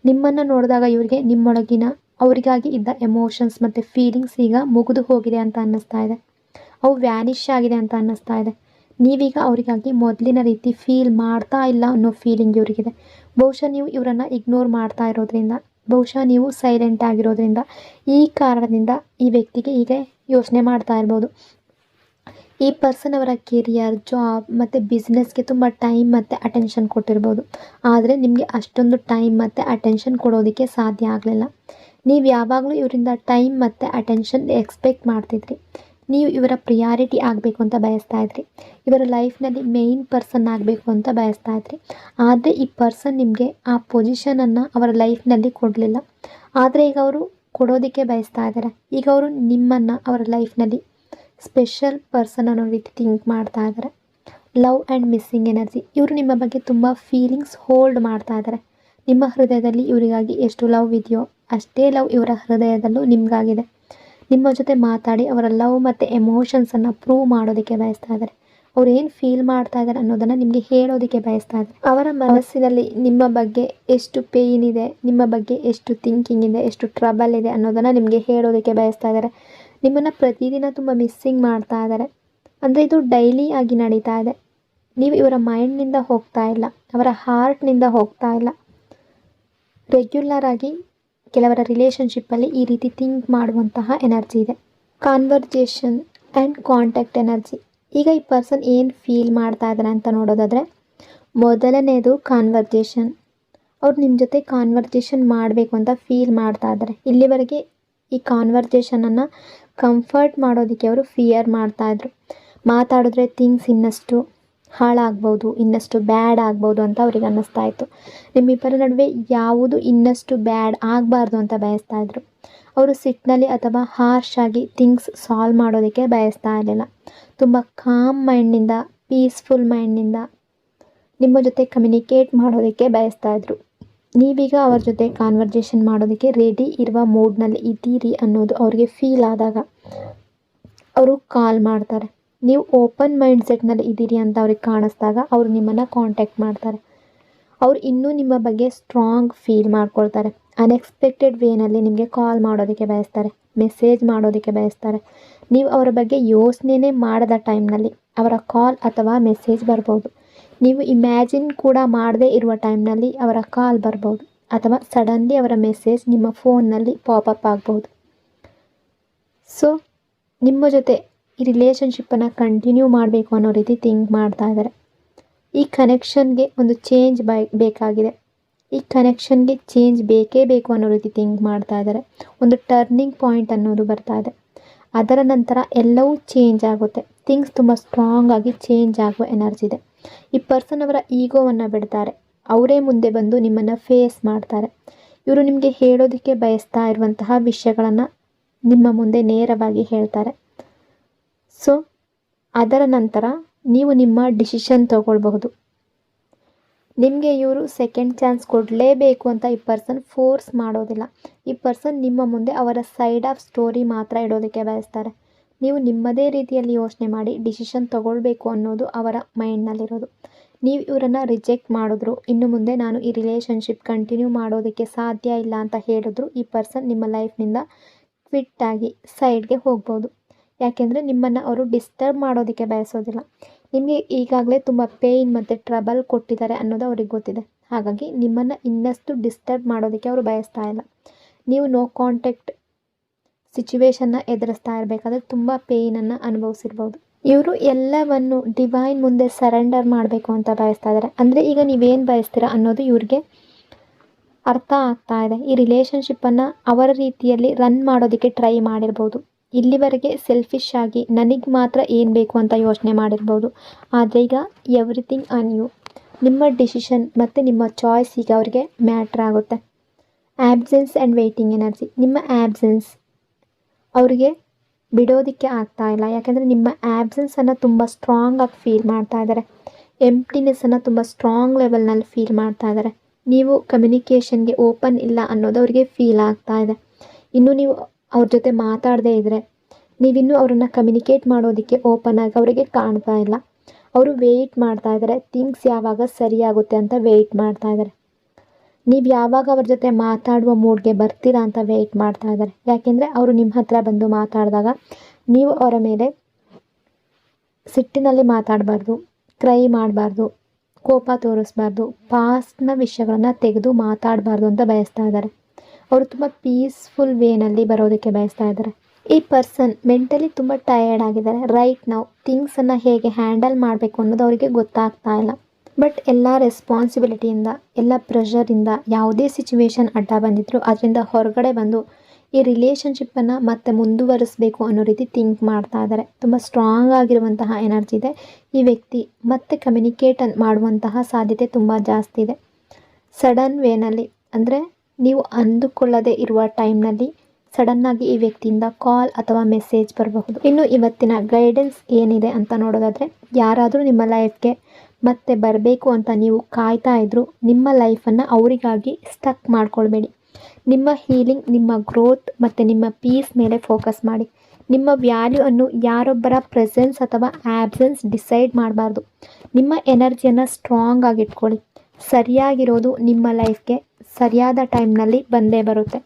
ನಿಮ್ಮನ್ನು ನೋಡಿದಾಗ ಇವರಿಗೆ ನಿಮ್ಮೊಳಗಿನ ಅವರಿಗಾಗಿ ಇದ್ದ ಎಮೋಷನ್ಸ್ ಮತ್ತು ಫೀಲಿಂಗ್ಸ್ ಈಗ ಮುಗಿದು ಹೋಗಿದೆ ಅಂತ ಅನ್ನಿಸ್ತಾ ಇದೆ. ಅವು ವ್ಯಾನಿಷ್ ಆಗಿದೆ ಅಂತ ಅನ್ನಿಸ್ತಾ ಇದೆ. ನೀವೀಗ ಅವರಿಗಾಗಿ ಮೊದಲಿನ ರೀತಿ ಫೀಲ್ ಮಾಡ್ತಾ ಇಲ್ಲ ಅನ್ನೋ ಫೀಲಿಂಗ್ ಇವರಿಗಿದೆ. ಬಹುಶಃ ನೀವು ಇವರನ್ನು ಇಗ್ನೋರ್ ಮಾಡ್ತಾ ಇರೋದ್ರಿಂದ, ಬಹುಶಃ ನೀವು ಸೈಲೆಂಟ್ ಆಗಿರೋದ್ರಿಂದ, ಈ ಕಾರಣದಿಂದ ಈ ವ್ಯಕ್ತಿಗೆ ಈಗ ಯೋಚನೆ ಮಾಡ್ತಾ ಇರ್ಬೋದು. ಈ ಪರ್ಸನ್ ಅವರ ಕೆರಿಯರ್, ಜಾಬ್ ಮತ್ತು ಬಿಸ್ನೆಸ್ಗೆ ತುಂಬ ಟೈಮ್ ಮತ್ತು ಅಟೆನ್ಷನ್ ಕೊಟ್ಟಿರ್ಬೋದು. ಆದರೆ ನಿಮಗೆ ಅಷ್ಟೊಂದು ಟೈಮ್ ಮತ್ತು ಅಟೆನ್ಷನ್ ಕೊಡೋದಕ್ಕೆ ಸಾಧ್ಯ ಆಗಲಿಲ್ಲ. ನೀವು ಯಾವಾಗಲೂ ಇವರಿಂದ ಟೈಮ್ ಮತ್ತು ಅಟೆನ್ಷನ್ ಎಕ್ಸ್ಪೆಕ್ಟ್ ಮಾಡ್ತಿದ್ರಿ. ನೀವು ಇವರ ಪ್ರಿಯಾರಿಟಿ ಆಗಬೇಕು ಅಂತ ಬಯಸ್ತಾ ಇದ್ರಿ. ಇವರ ಲೈಫ್ನಲ್ಲಿ ಮೇಯ್ನ್ ಪರ್ಸನ್ ಆಗಬೇಕು ಅಂತ ಬಯಸ್ತಾ ಇದ್ರಿ. ಆದರೆ ಈ ಪರ್ಸನ್ ನಿಮಗೆ ಆ ಪೊಸಿಷನನ್ನು ಅವರ ಲೈಫ್ನಲ್ಲಿ ಕೊಡಲಿಲ್ಲ. ಆದರೆ ಈಗ ಅವರು ಕೊಡೋದಕ್ಕೆ ಬಯಸ್ತಾ ಇದ್ದಾರೆ. ಈಗ ಅವರು ನಿಮ್ಮನ್ನು ಅವರ ಲೈಫ್ನಲ್ಲಿ ಸ್ಪೆಷಲ್ ಪರ್ಸನ್ ಅನ್ನೋ ರೀತಿ ಥಿಂಕ್ ಮಾಡ್ತಾ ಇದ್ದಾರೆ. Love and missing energy. ಇವರು ನಿಮ್ಮ ಬಗ್ಗೆ ತುಂಬ ಫೀಲಿಂಗ್ಸ್ ಹೋಲ್ಡ್ ಮಾಡ್ತಾ ಇದ್ದಾರೆ. ನಿಮ್ಮ ಹೃದಯದಲ್ಲಿ ಇವರಿಗಾಗಿ ಎಷ್ಟು ಲವ್ ಇದೆಯೋ ಅಷ್ಟೇ ಲವ್ ಇವರ ಹೃದಯದಲ್ಲೂ ನಿಮಗಾಗಿದೆ. ನಿಮ್ಮ ಜೊತೆ ಮಾತಾಡಿ ಅವರ ಲವ್ ಮತ್ತು ಎಮೋಷನ್ಸನ್ನು ಪ್ರೂವ್ ಮಾಡೋದಕ್ಕೆ ಬಯಸ್ತಾ ಇದ್ದಾರೆ. ಅವ್ರು ಏನು ಫೀಲ್ ಮಾಡ್ತಾ ಇದ್ದಾರೆ ಅನ್ನೋದನ್ನು ನಿಮಗೆ ಹೇಳೋದಕ್ಕೆ ಬಯಸ್ತಾ ಇದ್ದಾರೆ. ಅವರ ಮನಸ್ಸಿನಲ್ಲಿ ನಿಮ್ಮ ಬಗ್ಗೆ ಎಷ್ಟು ಪೇಯ್ನ್ ಇದೆ, ನಿಮ್ಮ ಬಗ್ಗೆ ಎಷ್ಟು ಥಿಂಕಿಂಗ್ ಇದೆ, ಎಷ್ಟು ಟ್ರಬಲ್ ಇದೆ ಅನ್ನೋದನ್ನು ನಿಮಗೆ ಹೇಳೋದಕ್ಕೆ ಬಯಸ್ತಾ ಇದ್ದಾರೆ. ನಿಮ್ಮನ್ನು ಪ್ರತಿದಿನ ತುಂಬ ಮಿಸ್ಸಿಂಗ್ ಮಾಡ್ತಾ ಇದ್ದಾರೆ. ಅಂದರೆ ಇದು ಡೈಲಿ ಆಗಿ ನಡೀತಾ ಇದೆ. ನೀವು ಇವರ ಮೈಂಡ್ನಿಂದ ಹೋಗ್ತಾ ಇಲ್ಲ, ಅವರ ಹಾರ್ಟ್ನಿಂದ ಹೋಗ್ತಾ ಇಲ್ಲ. ರೆಗ್ಯುಲರ್ ಆಗಿ ಕೆಲವರ ರಿಲೇಷನ್ಶಿಪ್ಪಲ್ಲಿ ಈ ರೀತಿ ಥಿಂಕ್ ಮಾಡುವಂತಹ ಎನರ್ಜಿ ಇದೆ. Conversation and contact energy. ಈಗ ಈ ಪರ್ಸನ್ ಏನು ಫೀಲ್ ಮಾಡ್ತಾ ಇದ್ದಾರೆ ಅಂತ ನೋಡೋದಾದರೆ, ಮೊದಲನೇದು ಕಾನ್ವರ್ಜೇಷನ್. ಅವ್ರು ನಿಮ್ಮ ಜೊತೆ ಕಾನ್ವರ್ಜೇಷನ್ ಮಾಡಬೇಕು ಅಂತ ಫೀಲ್ ಮಾಡ್ತಾ ಇದ್ದಾರೆ. ಇಲ್ಲಿವರೆಗೆ ಈ ಕಾನ್ವರ್ಜೇಷನನ್ನು ಕಂಫರ್ಟ್ ಮಾಡೋದಕ್ಕೆ ಅವರು ಫಿಯರ್ ಮಾಡ್ತಾಯಿದ್ರು. ಮಾತಾಡಿದ್ರೆ ಥಿಂಗ್ಸ್ ಇನ್ನಷ್ಟು ಹಾಳಾಗ್ಬೋದು, ಇನ್ನಷ್ಟು ಬ್ಯಾಡ್ ಆಗ್ಬೋದು ಅಂತ ಅವ್ರಿಗೆ ಅನ್ನಿಸ್ತಾ ಇತ್ತು. ನಿಮ್ಮಿಬ್ಬರ ನಡುವೆ ಯಾವುದು ಇನ್ನಷ್ಟು ಬ್ಯಾಡ್ ಆಗಬಾರ್ದು ಅಂತ ಬಯಸ್ತಾ ಇದ್ರು. ಅವರು ಸಿಟ್ಟಿನಲ್ಲಿ ಅಥವಾ ಹಾರ್ಶ್ ಆಗಿ ಥಿಂಗ್ಸ್ ಸಾಲ್ವ್ ಮಾಡೋದಕ್ಕೆ ಬಯಸ್ತಾ ಇರಲಿಲ್ಲ. ತುಂಬ ಕಾಮ್ ಮೈಂಡ್ನಿಂದ, ಪೀಸ್ಫುಲ್ ಮೈಂಡ್ನಿಂದ ನಿಮ್ಮ ಜೊತೆ ಕಮ್ಯುನಿಕೇಟ್ ಮಾಡೋದಕ್ಕೆ ಬಯಸ್ತಾ ಇದ್ರು. ನೀವೀಗ ಅವ್ರ ಜೊತೆ ಕಾನ್ವರ್ಜೇಷನ್ ಮಾಡೋದಕ್ಕೆ ರೆಡಿ ಇರುವ ಮೂಡ್ನಲ್ಲಿ ಇದ್ದೀರಿ ಅನ್ನೋದು ಅವ್ರಿಗೆ ಫೀಲ್ ಆದಾಗ ಅವರು ಕಾಲ್ ಮಾಡ್ತಾರೆ. ನೀವು ಓಪನ್ ಮೈಂಡ್ ಸೆಟ್ನಲ್ಲಿ ಇದ್ದೀರಿ ಅಂತ ಅವ್ರಿಗೆ ಕಾಣಿಸ್ದಾಗ ಅವರು ನಿಮ್ಮನ್ನು ಕಾಂಟ್ಯಾಕ್ಟ್ ಮಾಡ್ತಾರೆ. ಅವ್ರು ಇನ್ನೂ ನಿಮ್ಮ ಬಗ್ಗೆ ಸ್ಟ್ರಾಂಗ್ ಫೀಲ್ ಮಾಡ್ಕೊಳ್ತಾರೆ. ಅನ್ಎಕ್ಸ್ಪೆಕ್ಟೆಡ್ ವೇನಲ್ಲಿ ನಿಮಗೆ ಕಾಲ್ ಮಾಡೋದಕ್ಕೆ ಬಯಸ್ತಾರೆ, ಮೆಸೇಜ್ ಮಾಡೋದಕ್ಕೆ ಬಯಸ್ತಾರೆ. ನೀವು ಅವರ ಬಗ್ಗೆ ಯೋಚನೆ ಮಾಡದ ಟೈಮ್ನಲ್ಲಿ ಅವರ ಕಾಲ್ ಅಥವಾ ಮೆಸೇಜ್ ಬರ್ಬೋದು. ನೀವು ಇಮ್ಯಾಜಿನ್ ಕೂಡ ಮಾಡದೇ ಇರುವ ಟೈಮ್ನಲ್ಲಿ ಅವರ ಕಾಲ್ ಬರ್ಬೋದು, ಅಥವಾ ಸಡನ್ಲಿ ಅವರ ಮೆಸೇಜ್ ನಿಮ್ಮ ಫೋನ್ನಲ್ಲಿ ಪಾಪಪ್ ಆಗ್ಬೋದು. ಸೊ ನಿಮ್ಮ ಜೊತೆ ಈ ರಿಲೇಷನ್ಶಿಪ್ಪನ್ನು ಕಂಟಿನ್ಯೂ ಮಾಡಬೇಕು ಅನ್ನೋ ರೀತಿ ಥಿಂಕ್ ಮಾಡ್ತಾ ಇದ್ದಾರೆ. ಈ ಕನೆಕ್ಷನ್ಗೆ ಒಂದು ಚೇಂಜ್ ಬೇಕಾಗಿದೆ. ಈ ಕನೆಕ್ಷನ್ಗೆ ಚೇಂಜ್ ಬೇಕೇ ಬೇಕು ಅನ್ನೋ ರೀತಿ ಥಿಂಕ್ ಮಾಡ್ತಾ ಇದ್ದಾರೆ. ಒಂದು ಟರ್ನಿಂಗ್ ಪಾಯಿಂಟ್ ಅನ್ನೋದು ಬರ್ತಾ ಇದೆ. ಅದರ ನಂತರ ಎಲ್ಲವೂ ಚೇಂಜ್ ಆಗುತ್ತೆ. ಥಿಂಗ್ಸ್ ತುಂಬ ಸ್ಟ್ರಾಂಗ್ ಆಗಿ ಚೇಂಜ್ ಆಗುವ ಎನರ್ಜಿ ಇದೆ. ಈ ಪರ್ಸನ್ ಅವರ ಈಗೋವನ್ನು ಬಿಡ್ತಾರೆ. ಅವರೇ ಮುಂದೆ ಬಂದು ನಿಮ್ಮನ್ನು ಫೇಸ್ ಮಾಡ್ತಾರೆ. ಇವರು ನಿಮಗೆ ಹೇಳೋದಕ್ಕೆ ಬಯಸ್ತಾ ಇರುವಂತಹ ವಿಷಯಗಳನ್ನು ನಿಮ್ಮ ಮುಂದೆ ನೇರವಾಗಿ ಹೇಳ್ತಾರೆ. ಸೊ ಅದರ ನಂತರ ನೀವು ನಿಮ್ಮ ಡಿಸಿಷನ್ ತಗೊಳ್ಬಹುದು. ನಿಮಗೆ ಇವರು ಸೆಕೆಂಡ್ ಚಾನ್ಸ್ ಕೊಡಲೇಬೇಕು ಅಂತ ಈ ಪರ್ಸನ್ ಫೋರ್ಸ್ ಮಾಡೋದಿಲ್ಲ. ಈ ಪರ್ಸನ್ ನಿಮ್ಮ ಮುಂದೆ ಅವರ ಸೈಡ್ ಆಫ್ ಸ್ಟೋರಿ ಮಾತ್ರ ಇಡೋದಕ್ಕೆ ಬಯಸ್ತಾರೆ. ನೀವು ನಿಮ್ಮದೇ ರೀತಿಯಲ್ಲಿ ಯೋಚನೆ ಮಾಡಿ ಡಿಸಿಷನ್ ತಗೊಳ್ಬೇಕು ಅನ್ನೋದು ಅವರ ಮೈಂಡ್ನಲ್ಲಿರೋದು. ನೀವು ಇವರನ್ನು ರಿಜೆಕ್ಟ್ ಮಾಡಿದ್ರು, ಇನ್ನು ಮುಂದೆ ನಾನು ಈ ರಿಲೇಷನ್ಶಿಪ್ ಕಂಟಿನ್ಯೂ ಮಾಡೋದಕ್ಕೆ ಸಾಧ್ಯ ಇಲ್ಲ ಅಂತ ಹೇಳಿದ್ರು, ಈ ಪರ್ಸನ್ ನಿಮ್ಮ ಲೈಫ್ನಿಂದ ಕ್ವಿಟ್ಟಾಗಿ ಸೈಡ್ಗೆ ಹೋಗ್ಬೋದು. ಯಾಕೆಂದರೆ ನಿಮ್ಮನ್ನು ಅವರು ಡಿಸ್ಟರ್ಬ್ ಮಾಡೋದಕ್ಕೆ ಬಯಸೋದಿಲ್ಲ. ನಿಮಗೆ ಈಗಾಗಲೇ ತುಂಬ ಪೇಯ್ನ್ ಮತ್ತು ಟ್ರಬಲ್ ಕೊಟ್ಟಿದ್ದಾರೆ ಅನ್ನೋದು ಅವ್ರಿಗೆ ಗೊತ್ತಿದೆ. ಹಾಗಾಗಿ ನಿಮ್ಮನ್ನು ಇನ್ನಷ್ಟು ಡಿಸ್ಟರ್ಬ್ ಮಾಡೋದಕ್ಕೆ ಅವರು ಬಯಸ್ತಾ ಇಲ್ಲ. ನೀವು ನೋ ಕಾಂಟ್ಯಾಕ್ಟ್ ಸಿಚುವೇಶನ್ನ ಎದುರಿಸ್ತಾ ಇರಬೇಕಾದ್ರೆ ತುಂಬ ಪೇಯ್ನನ್ನು ಅನುಭವಿಸಿರ್ಬೋದು. ಇವರು ಎಲ್ಲವನ್ನು ಡಿವೈನ್ ಮುಂದೆ ಸರೆಂಡರ್ ಮಾಡಬೇಕು ಅಂತ ಬಯಸ್ತಾ ಇದ್ದಾರೆ. ಅಂದರೆ ಈಗ ನೀವೇನು ಬಯಸ್ತೀರಾ ಅನ್ನೋದು ಇವ್ರಿಗೆ ಅರ್ಥ ಆಗ್ತಾ ಇದೆ. ಈ ರಿಲೇಷನ್ಶಿಪ್ಪನ್ನು ಅವರ ರೀತಿಯಲ್ಲಿ ರನ್ ಮಾಡೋದಕ್ಕೆ ಟ್ರೈ ಮಾಡಿರ್ಬೋದು. ಇಲ್ಲಿವರೆಗೆ ಸೆಲ್ಫಿಶ್ ಆಗಿ ನನಗೆ ಮಾತ್ರ ಏನು ಬೇಕು ಅಂತ ಯೋಚನೆ ಮಾಡಿರ್ಬೋದು. ಆದರೆ ಈಗ ಎವ್ರಿಥಿಂಗ್ ಆನ್ ಯು, ನಿಮ್ಮ ಡಿಸಿಷನ್ ಮತ್ತು ನಿಮ್ಮ ಚಾಯ್ಸ್ ಈಗ ಅವರಿಗೆ ಮ್ಯಾಟ್ರ್ ಆಗುತ್ತೆ. Absence and waiting energy. ನಿಮ್ಮ ಆ್ಯಬ್ಸೆನ್ಸ್ ಅವರಿಗೆ ಬಿಡೋದಕ್ಕೆ ಆಗ್ತಾ ಇಲ್ಲ. ಯಾಕೆಂದರೆ ನಿಮ್ಮ ಆ್ಯಬ್ಸೆನ್ಸನ್ನು ತುಂಬ ಸ್ಟ್ರಾಂಗ್ ಆಗಿ ಫೀಲ್ ಮಾಡ್ತಾ ಇದ್ದಾರೆ. ಎಂಪ್ಟಿನೆಸ್ಸನ್ನು ತುಂಬ ಸ್ಟ್ರಾಂಗ್ ಲೆವೆಲ್ನಲ್ಲಿ ಫೀಲ್ ಮಾಡ್ತಾ ಇದ್ದಾರೆ. ನೀವು ಕಮ್ಯುನಿಕೇಷನ್ಗೆ ಓಪನ್ ಇಲ್ಲ ಅನ್ನೋದು ಅವರಿಗೆ ಫೀಲ್ ಆಗ್ತಾ ಇದೆ. ಇನ್ನು ನೀವು ಅವ್ರ ಜೊತೆ ಮಾತಾಡದೇ ಇದ್ದರೆ, ನೀವಿನ್ನೂ ಅವರನ್ನು ಕಮ್ಯುನಿಕೇಟ್ ಮಾಡೋದಕ್ಕೆ ಓಪನ್ ಆಗಿ ಅವರಿಗೆ ಕಾಣ್ತಾ ಇಲ್ಲ. ಅವರು ವೆಯ್ಟ್ ಮಾಡ್ತಾ ಇದ್ದಾರೆ. ಥಿಂಗ್ಸ್ ಯಾವಾಗ ಸರಿಯಾಗುತ್ತೆ ಅಂತ ವೆಯ್ಟ್ ಮಾಡ್ತಾ ಇದ್ದಾರೆ. ನೀವು ಯಾವಾಗ ಅವ್ರ ಜೊತೆ ಮಾತಾಡುವ ಮೂಡ್ಗೆ ಬರ್ತೀರಾ ಅಂತ ವೆಯ್ಟ್ ಮಾಡ್ತಾ ಇದ್ದಾರೆ. ಯಾಕೆಂದರೆ ಅವರು ನಿಮ್ಮ ಹತ್ರ ಬಂದು ಮಾತಾಡಿದಾಗ ನೀವು ಅವರ ಮೇಲೆ ಸಿಟ್ಟಿನಲ್ಲಿ ಮಾತಾಡಬಾರ್ದು, ಕ್ರೈ ಮಾಡಬಾರ್ದು, ಕೋಪ ತೋರಿಸ್ಬಾರ್ದು, ಪಾಸ್ಟ್ನ ವಿಷಯಗಳನ್ನು ತೆಗೆದು ಮಾತಾಡಬಾರ್ದು ಅಂತ ಬಯಸ್ತಾ ಇದ್ದಾರೆ. ಅವರು ತುಂಬ ಪೀಸ್ಫುಲ್ ವೇನಲ್ಲಿ ಬರೋದಕ್ಕೆ ಬಯಸ್ತಾ ಇದ್ದಾರೆ. ಈ ಪರ್ಸನ್ ಮೆಂಟಲಿ ತುಂಬ ಟಯರ್ಡ್ ಆಗಿದ್ದಾರೆ. ರೈಟ್ ನಾವು ಥಿಂಗ್ಸನ್ನು ಹೇಗೆ ಹ್ಯಾಂಡಲ್ ಮಾಡಬೇಕು ಅನ್ನೋದು ಅವರಿಗೆ ಗೊತ್ತಾಗ್ತಾ ಇಲ್ಲ. ಬಟ್ ಎಲ್ಲ ರೆಸ್ಪಾನ್ಸಿಬಿಲಿಟಿಯಿಂದ, ಎಲ್ಲ ಪ್ರೆಷರಿಂದ ಯಾವುದೇ ಸಿಚುವೇಶನ್ ಅಡ್ಡ ಬಂದಿದ್ರು ಅದರಿಂದ ಹೊರಗಡೆ ಬಂದು ಈ ರಿಲೇಷನ್ಶಿಪ್ಪನ್ನು ಮತ್ತೆ ಮುಂದುವರಿಸಬೇಕು ಅನ್ನೋ ರೀತಿ ಥಿಂಕ್ ಮಾಡ್ತಾ ಇದ್ದಾರೆ. ತುಂಬ ಸ್ಟ್ರಾಂಗ್ ಆಗಿರುವಂತಹ ಎನರ್ಜಿ ಇದೆ. ಈ ವ್ಯಕ್ತಿ ಮತ್ತೆ ಕಮ್ಯುನಿಕೇಟ್ ಮಾಡುವಂತಹ ಸಾಧ್ಯತೆ ತುಂಬ ಜಾಸ್ತಿ ಇದೆ. ಸಡನ್ ವೇನಲ್ಲಿ ಅಂದರೆ ನೀವು ಅಂದುಕೊಳ್ಳದೆ ಇರುವ ಟೈಮ್ನಲ್ಲಿ ಸಡನ್ನಾಗಿ ಈ ವ್ಯಕ್ತಿಯಿಂದ ಕಾಲ್ ಅಥವಾ ಮೆಸೇಜ್ ಬರಬಹುದು. ಇನ್ನು ಇವತ್ತಿನ ಗೈಡೆನ್ಸ್ ಏನಿದೆ ಅಂತ ನೋಡೋದಾದರೆ, ಯಾರಾದರೂ ನಿಮ್ಮ ಲೈಫ್ಗೆ ಮತ್ತೆ ಬರಬೇಕು ಅಂತ ನೀವು ಕಾಯ್ತಾ ಇದ್ರು, ನಿಮ್ಮ ಲೈಫನ್ನು ಅವರಿಗಾಗಿ ಸ್ಟಕ್ ಮಾಡ್ಕೊಳ್ಬೇಡಿ. ನಿಮ್ಮ ಹೀಲಿಂಗ್, ನಿಮ್ಮ ಗ್ರೋತ್ ಮತ್ತು ನಿಮ್ಮ ಪೀಸ್ ಮೇಲೆ ಫೋಕಸ್ ಮಾಡಿ. ನಿಮ್ಮ ವ್ಯಾಲ್ಯೂ ಅನ್ನು ಯಾರೊಬ್ಬರ ಪ್ರೆಸೆನ್ಸ್ ಅಥವಾ ಆಬ್ಸೆನ್ಸ್ ಡಿಸೈಡ್ ಮಾಡಬಾರ್ದು. ನಿಮ್ಮ ಎನರ್ಜಿಯನ್ನು ಸ್ಟ್ರಾಂಗ್ ಆಗಿ ಇಟ್ಕೊಳ್ಳಿ. ಸರಿಯಾಗಿರೋದು ನಿಮ್ಮ ಲೈಫ್ಗೆ ಸರಿಯಾದ ಟೈಮ್ನಲ್ಲಿ ಬಂದೇ ಬರುತ್ತೆ.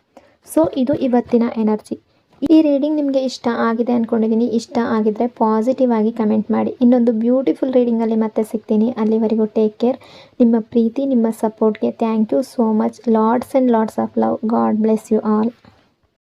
ಸೊ ಇದು ಇವತ್ತಿನ ಎನರ್ಜಿ. ಈ ರೀಡಿಂಗ್ ನಿಮಗೆ ಇಷ್ಟ ಆಗಿದೆ ಅಂದ್ಕೊಂಡಿದ್ದೀನಿ. ಇಷ್ಟ ಆಗಿದ್ದರೆ ಪಾಸಿಟಿವ್ ಆಗಿ ಕಮೆಂಟ್ ಮಾಡಿ. ಇನ್ನೊಂದು ಬ್ಯೂಟಿಫುಲ್ ರೀಡಿಂಗಲ್ಲಿ ಮತ್ತೆ ಸಿಗ್ತೀನಿ. ಅಲ್ಲಿವರೆಗೂ ಟೇಕ್ ಕೇರ್. ನಿಮ್ಮ ಪ್ರೀತಿ, ನಿಮ್ಮ ಸಪೋರ್ಟ್ಗೆ thank you so much. Lots and lots of love. God bless you all.